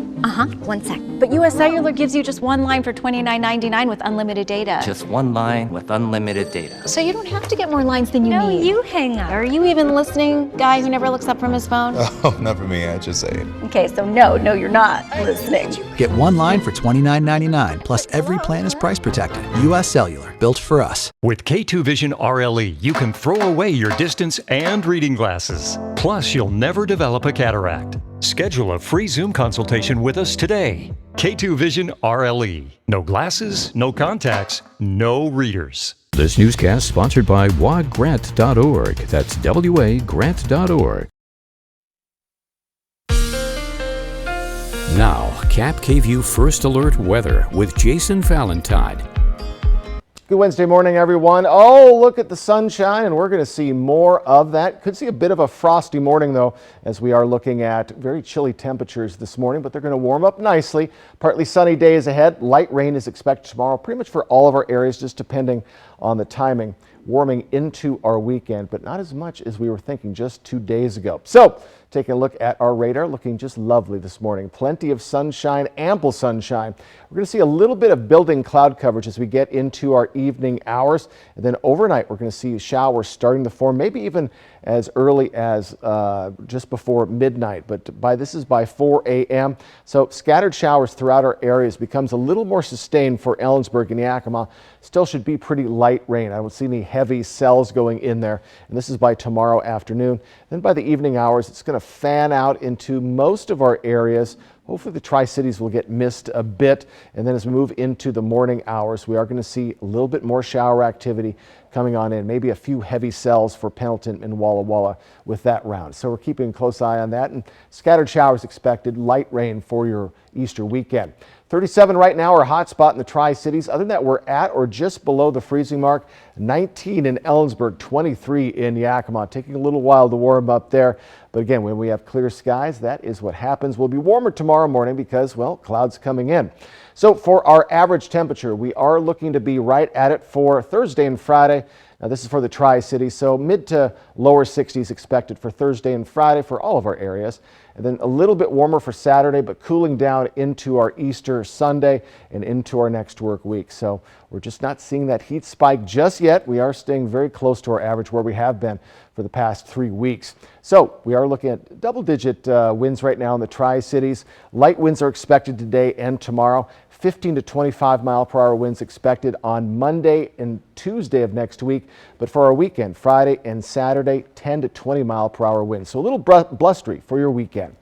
one sec. But US Cellular gives you just one line for $29.99 with unlimited data.
Just one line with unlimited data.
So you don't have to get more lines than you need.
No, you hang up.
Are you even listening, guy who never looks up from his phone?
Oh, not for me, I just say it.
Okay, so no, you're not listening.
Get one line for $29.99, plus every plan is price protected. US Cellular, built for us.
With K2 Vision RLE, you can throw away your distance and reading glasses. Plus, you'll never develop a cataract. Schedule a free Zoom consultation with us today. K2 Vision RLE. No glasses, no contacts, no readers.
This newscast sponsored by wagrant.org. That's wagrant.org. Now, Cap KVU First Alert Weather with Jason Valentine.
Good Wednesday morning, everyone. Oh, look at the sunshine, and we're going to see more of that. Could see a bit of a frosty morning, though, as we are looking at very chilly temperatures this morning, but they're going to warm up nicely. Partly sunny days ahead. Light rain is expected tomorrow, pretty much for all of our areas, just depending on the timing. Warming into our weekend, but not as much as we were thinking just 2 days ago. So, taking a look at our radar, looking just lovely this morning. Plenty of sunshine, ample sunshine. We're going to see a little bit of building cloud coverage as we get into our evening hours. And then overnight, we're going to see showers starting to form, maybe even as early as just before midnight. But this is by 4 a.m. So scattered showers throughout our areas becomes a little more sustained for Ellensburg and Yakima. Still should be pretty light rain. I don't see any heavy cells going in there. And this is by tomorrow afternoon. Then by the evening hours, it's going to fan out into most of our areas. Hopefully the Tri-Cities will get missed a bit. And then as we move into the morning hours, we are going to see a little bit more shower activity coming on in. Maybe a few heavy cells for Pendleton and Walla Walla with that round. So we're keeping a close eye on that. And scattered showers expected, light rain for your Easter weekend. 37 right now, our hot spot in the Tri-Cities. Other than that, we're at or just below the freezing mark. 19 in Ellensburg, 23 in Yakima. Taking a little while to warm up there. But again, when we have clear skies, that is what happens. We'll be warmer tomorrow morning because, well, clouds coming in. So for our average temperature, we are looking to be right at it for Thursday and Friday. Now this is for the Tri-Cities, so mid to lower 60s expected for Thursday and Friday for all of our areas. And then a little bit warmer for Saturday, but cooling down into our Easter Sunday and into our next work week. So we're just not seeing that heat spike just yet. We are staying very close to our average where we have been for the past 3 weeks. So we are looking at double-digit winds right now in the Tri-Cities. Light winds are expected today and tomorrow. 15 to 25 mile per hour winds expected on Monday and Tuesday of next week. But for our weekend, Friday and Saturday, 10 to 20 mile per hour winds. So a little blustery for your weekend.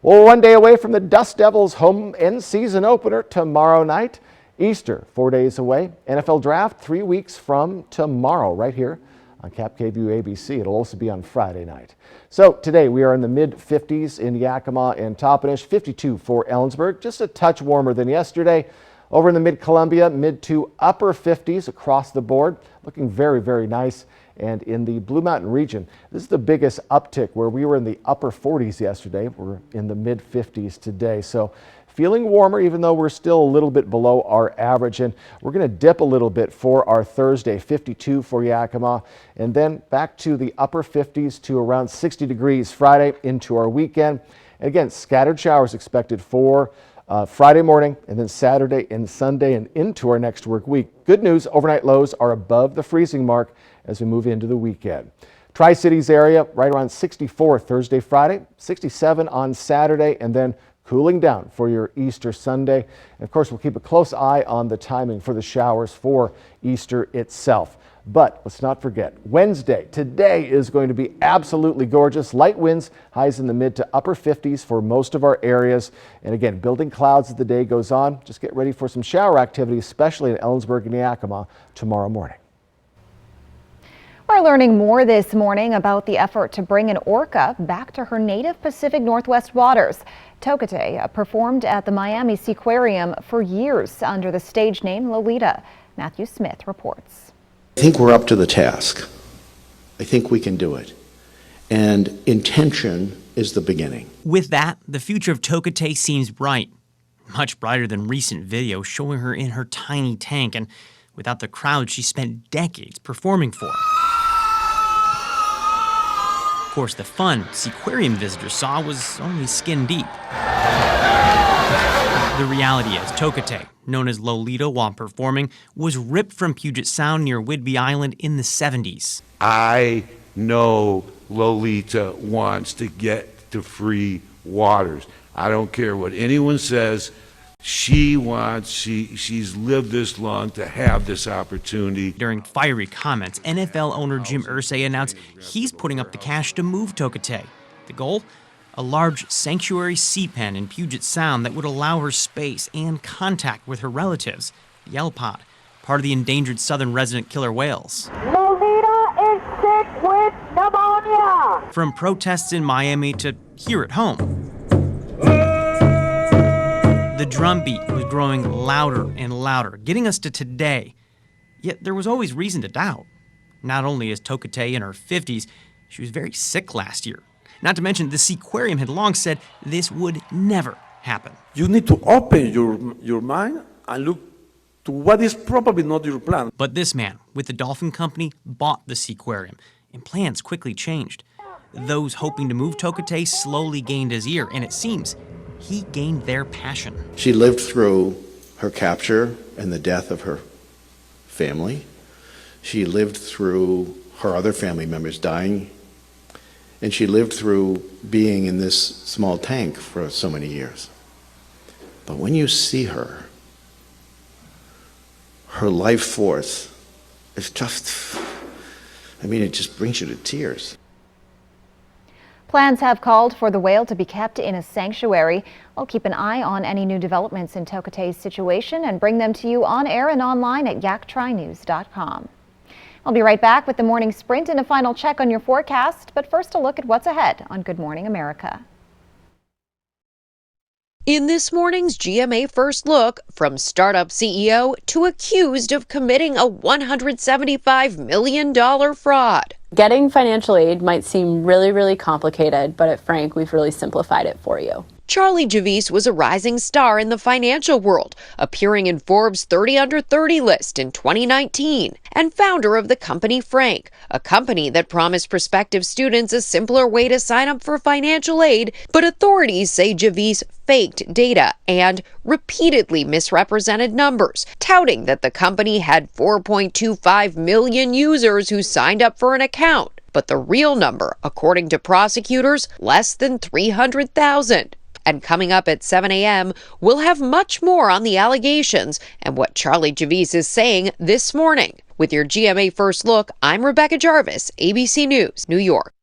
Well, we're 1 day away from the Dust Devils home end season opener tomorrow night. Easter, 4 days away. NFL Draft, 3 weeks from tomorrow, right here on Cap KVU ABC. It'll also be on Friday night. So today we are in the mid-50s in Yakima and Toppenish, 52 for Ellensburg, just a touch warmer than yesterday. Over in the mid-Columbia, mid to upper 50s across the board, looking very, very nice. And in the Blue Mountain region, this is the biggest uptick where we were in the upper 40s yesterday. We're in the mid-50s today. So feeling warmer, even though we're still a little bit below our average. And we're going to dip a little bit for our Thursday, 52 for Yakima. And then back to the upper 50s to around 60 degrees Friday into our weekend. And again, scattered showers expected for Friday morning and then Saturday and Sunday and into our next work week. Good news, overnight lows are above the freezing mark as we move into the weekend. Tri-Cities area right around 64 Thursday, Friday, 67 on Saturday, and then cooling down for your Easter Sunday. And of course, we'll keep a close eye on the timing for the showers for Easter itself. But let's not forget, Wednesday, today is going to be absolutely gorgeous. Light winds, highs in the mid to upper 50s for most of our areas. And again, building clouds as the day goes on. Just get ready for some shower activity, especially in Ellensburg and Yakima tomorrow morning.
We're learning more this morning about the effort to bring an orca back to her native Pacific Northwest waters. Tokate performed at the Miami Seaquarium for years under the stage name Lolita. Matthew Smith reports.
I think we're up to the task. I think we can do it. And intention is the beginning.
With that, the future of Tokate seems bright. Much brighter than recent videos showing her in her tiny tank and without the crowd she spent decades performing for. Of course, the fun Seaquarium visitors saw was only skin deep. The reality is, Tokate, known as Lolita while performing, was ripped from Puget Sound near Whidbey Island in the 70s.
I know Lolita wants to get to free waters. I don't care what anyone says. She's lived this long to have this opportunity.
During fiery comments, NFL owner Jim Irsay announced he's putting up the cash to move Tokate. The goal? A large sanctuary sea pen in Puget Sound that would allow her space and contact with her relatives, the Yellowpod, part of the endangered southern resident killer whales.
Lolita is sick with pneumonia!
From protests in Miami to here at home. The drumbeat was growing louder and louder, getting us to today. Yet there was always reason to doubt. Not only is Toketay in her 50s, she was very sick last year. Not to mention, the Seaquarium had long said this would never happen.
You need to open your mind and look to what is probably not your plan.
But this man, with the Dolphin Company, bought the Seaquarium, and plans quickly changed. Those hoping to move Toketay slowly gained his ear, and it seems he gained their passion.
She lived through her capture and the death of her family. She lived through her other family members dying. And she lived through being in this small tank for so many years. But when you see her, her life force is just, it just brings you to tears.
Plans have called for the whale to be kept in a sanctuary. We'll keep an eye on any new developments in Toketay's situation and bring them to you on air and online at yaktrinews.com. I'll be right back with the morning sprint and a final check on your forecast, but first a look at what's ahead on Good Morning America.
In this morning's GMA First Look, from startup CEO to accused of committing a $175 million fraud.
Getting financial aid might seem really complicated, but at Frank, we've really simplified it for you.
Charlie Javice was a rising star in the financial world, appearing in Forbes' 30 Under 30 list in 2019, and founder of the company Frank, a company that promised prospective students a simpler way to sign up for financial aid, but authorities say Javice faked data and repeatedly misrepresented numbers, touting that the company had 4.25 million users who signed up for an account. But the real number, according to prosecutors, less than 300,000. And coming up at 7 a.m., we'll have much more on the allegations and what Charlie Javice is saying this morning. With your GMA First Look, I'm Rebecca Jarvis, ABC News, New York.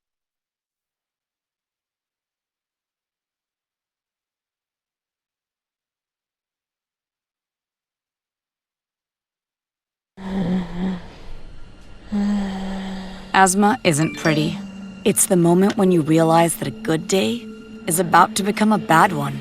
Asthma isn't pretty. It's the moment when you realize that a good day is about to become a bad one.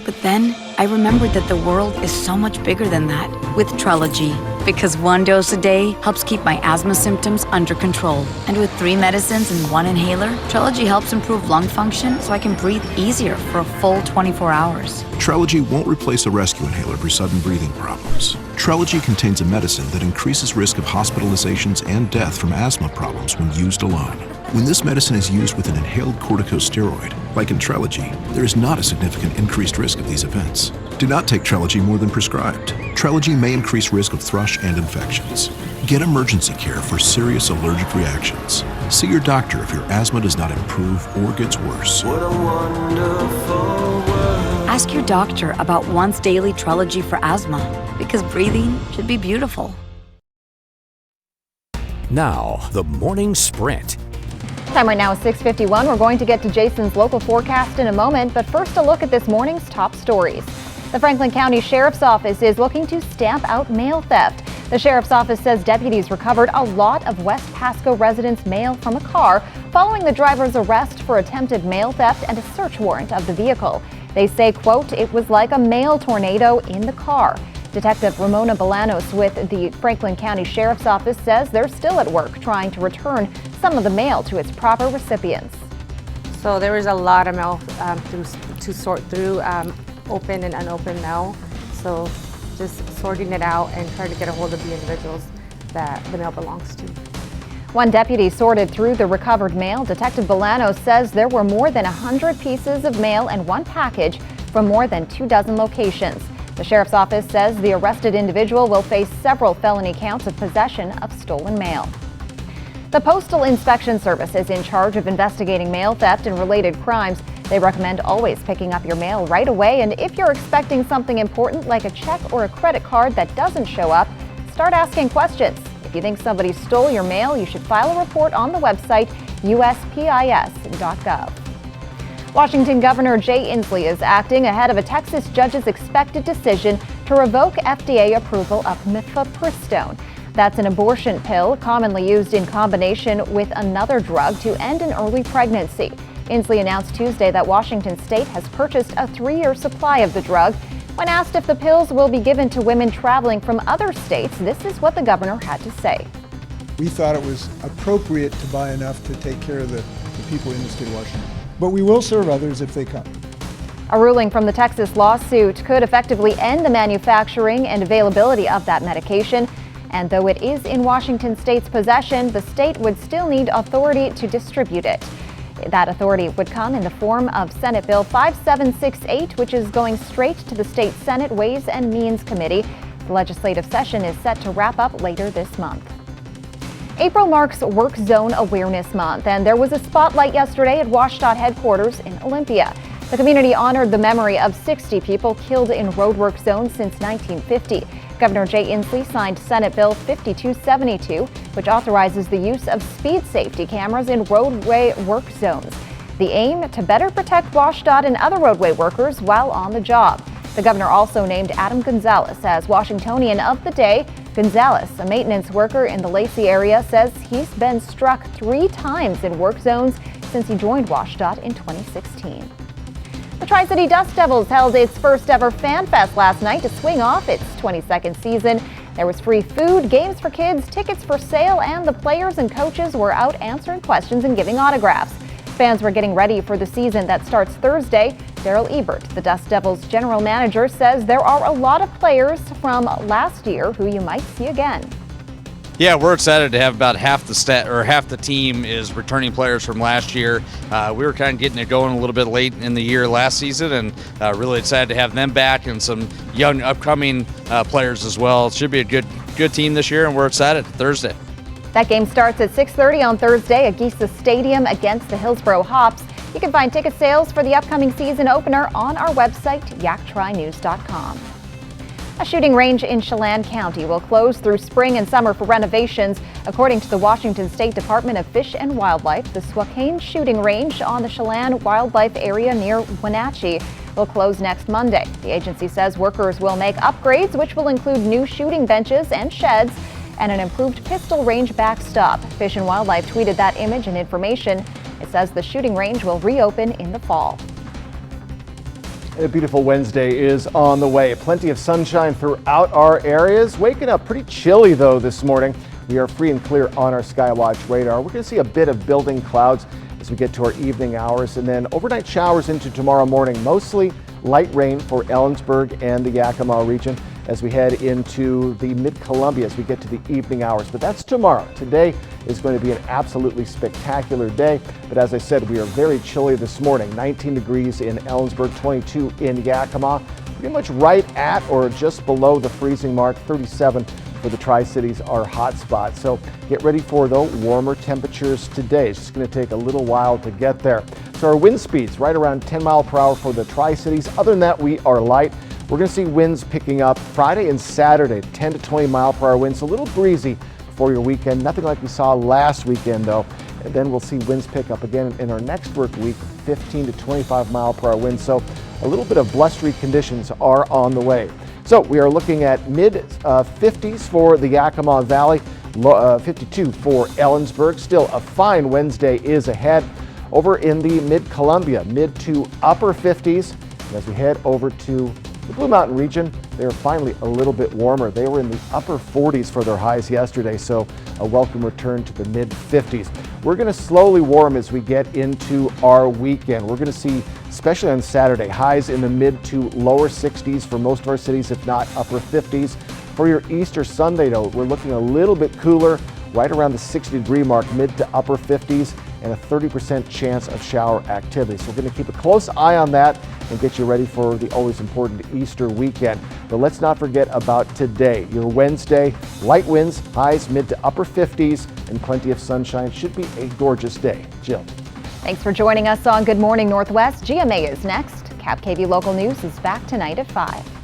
But then I remembered that the world is so much bigger than that with Trelegy. Because one dose a day helps keep my asthma symptoms under control. And with 3 medicines and 1 inhaler, Trelegy helps improve lung function so I can breathe easier for a full 24 hours.
Trelegy won't replace a rescue inhaler for sudden breathing problems. Trelegy contains a medicine that increases risk of hospitalizations and death from asthma problems when used alone. When this medicine is used with an inhaled corticosteroid, like in Trelegy, there is not a significant increased risk of these events. Do not take Trelegy more than prescribed. Trelegy may increase risk of thrush and infections. Get emergency care for serious allergic reactions. See your doctor if your asthma does not improve or gets worse.
What a wonderful world. Ask your doctor about once daily Trelegy for asthma, because breathing should be beautiful.
Now, the morning sprint.
Time right now is 6:51. We're going to get to Jason's local forecast in a moment, but first a look at this morning's top stories. The Franklin County Sheriff's Office is looking to stamp out mail theft. The Sheriff's Office says deputies recovered a lot of West Pasco residents' mail from a car following the driver's arrest for attempted mail theft and a search warrant of the vehicle. They say, quote, it was like a mail tornado in the car. Detective Ramona Bolanos with the Franklin County Sheriff's Office says they're still at work trying to return some of the mail to its proper recipients.
So there was a lot of mail to sort through, open and unopened mail. So just sorting it out and trying to get a hold of the individuals that the mail belongs to.
One deputy sorted through the recovered mail. Detective Bolanos says there were more than 100 pieces of mail and 1 package from more than 24 locations. The Sheriff's Office says the arrested individual will face several felony counts of possession of stolen mail. The Postal Inspection Service is in charge of investigating mail theft and related crimes. They recommend always picking up your mail right away, and if you're expecting something important like a check or a credit card that doesn't show up, start asking questions. If you think somebody stole your mail, you should file a report on the website uspis.gov. Washington Governor Jay Inslee is acting ahead of a Texas judge's expected decision to revoke FDA approval of mifepristone. That's an abortion pill commonly used in combination with another drug to end an early pregnancy. Inslee announced Tuesday that Washington state has purchased a 3-year supply of the drug. When asked if the pills will be given to women traveling from other states, this is what the governor had to say.
We thought it was appropriate to buy enough to take care of the people in the state of Washington. But we will serve others if they come.
A ruling from the Texas lawsuit could effectively end the manufacturing and availability of that medication. And though it is in Washington state's possession, the state would still need authority to distribute it. That authority would come in the form of Senate Bill 5768, which is going straight to the state Senate Ways and Means Committee. The legislative session is set to wrap up later this month. April marks Work Zone Awareness Month, and there was a spotlight yesterday at WSDOT headquarters in Olympia. The community honored the memory of 60 people killed in roadwork zones since 1950. Governor Jay Inslee signed Senate Bill 5272, which authorizes the use of speed safety cameras in roadway work zones. The aim to better protect WSDOT and other roadway workers while on the job. The governor also named Adam Gonzalez as Washingtonian of the Day. Gonzalez, a maintenance worker in the Lacey area, says he's been struck 3 times in work zones since he joined WSDOT in 2016. The Tri-City Dust Devils held its first ever Fan Fest last night to swing off its 22nd season. There was free food, games for kids, tickets for sale, and the players and coaches were out answering questions and giving autographs. Fans were getting ready for the season that starts Thursday. Daryl Ebert, the Dust Devils general manager, says there are a lot of players from last year who you might see again.
Yeah, we're excited to have about half the team is returning players from last year. We were kind of getting it going a little bit late in the year last season, and really excited to have them back and some young upcoming players as well. It should be a good team this year, and we're excited. Thursday.
That game starts at 6:30 on Thursday at Geisa Stadium against the Hillsboro Hops. You can find ticket sales for the upcoming season opener on our website, yaktrinews.com. A shooting range in Chelan County will close through spring and summer for renovations. According to the Washington State Department of Fish and Wildlife, the Swakane shooting range on the Chelan Wildlife area near Wenatchee will close next Monday. The agency says workers will make upgrades, which will include new shooting benches and sheds and an improved pistol range backstop. Fish and Wildlife tweeted that image and information. It says the shooting range will reopen in the fall.
A beautiful Wednesday is on the way. Plenty of sunshine throughout our areas. Waking up pretty chilly though this morning. We are free and clear on our Skywatch radar. We're going to see a bit of building clouds as we get to our evening hours, and then overnight showers into tomorrow morning. Mostly light rain for Ellensburg and the Yakima region as we head into the mid-Columbia as we get to the evening hours. But that's tomorrow. Today is going to be an absolutely spectacular day. But as I said, we are very chilly this morning. 19 degrees in Ellensburg, 22 in Yakima. Pretty much right at or just below the freezing mark. 37 for the Tri-Cities, our hot spot. So get ready for, though, warmer temperatures today. It's just going to take a little while to get there. So our wind speeds right around 10 mile per hour for the Tri-Cities. Other than that, we are light. We're going to see winds picking up Friday and Saturday, 10 to 20 mile per hour winds. A little breezy for your weekend. Nothing like we saw last weekend, though. And then we'll see winds pick up again in our next work week, 15 to 25 mile per hour winds. So a little bit of blustery conditions are on the way. So we are looking at mid 50s for the Yakima Valley, 52 for Ellensburg. Still a fine Wednesday is ahead. Over in the mid-Columbia, mid to upper 50s. And as we head over to the Blue Mountain region, they're finally a little bit warmer. They were in the upper 40s for their highs yesterday, so a welcome return to the mid 50s. We're going to slowly warm as we get into our weekend. We're going to see, especially on Saturday, highs in the mid to lower 60s for most of our cities, if not upper 50s. For your Easter Sunday, though, we're looking a little bit cooler, right around the 60-degree mark, mid to upper 50s, and a 30% chance of shower activity. So we're going to keep a close eye on that and get you ready for the always important Easter weekend. But let's not forget about today, your Wednesday. Light winds, highs mid to upper 50s, and plenty of sunshine. Should be a gorgeous day. Jill.
Thanks for joining us on Good Morning Northwest. GMA is next. KAPP-KVUE Local News is back tonight at 5.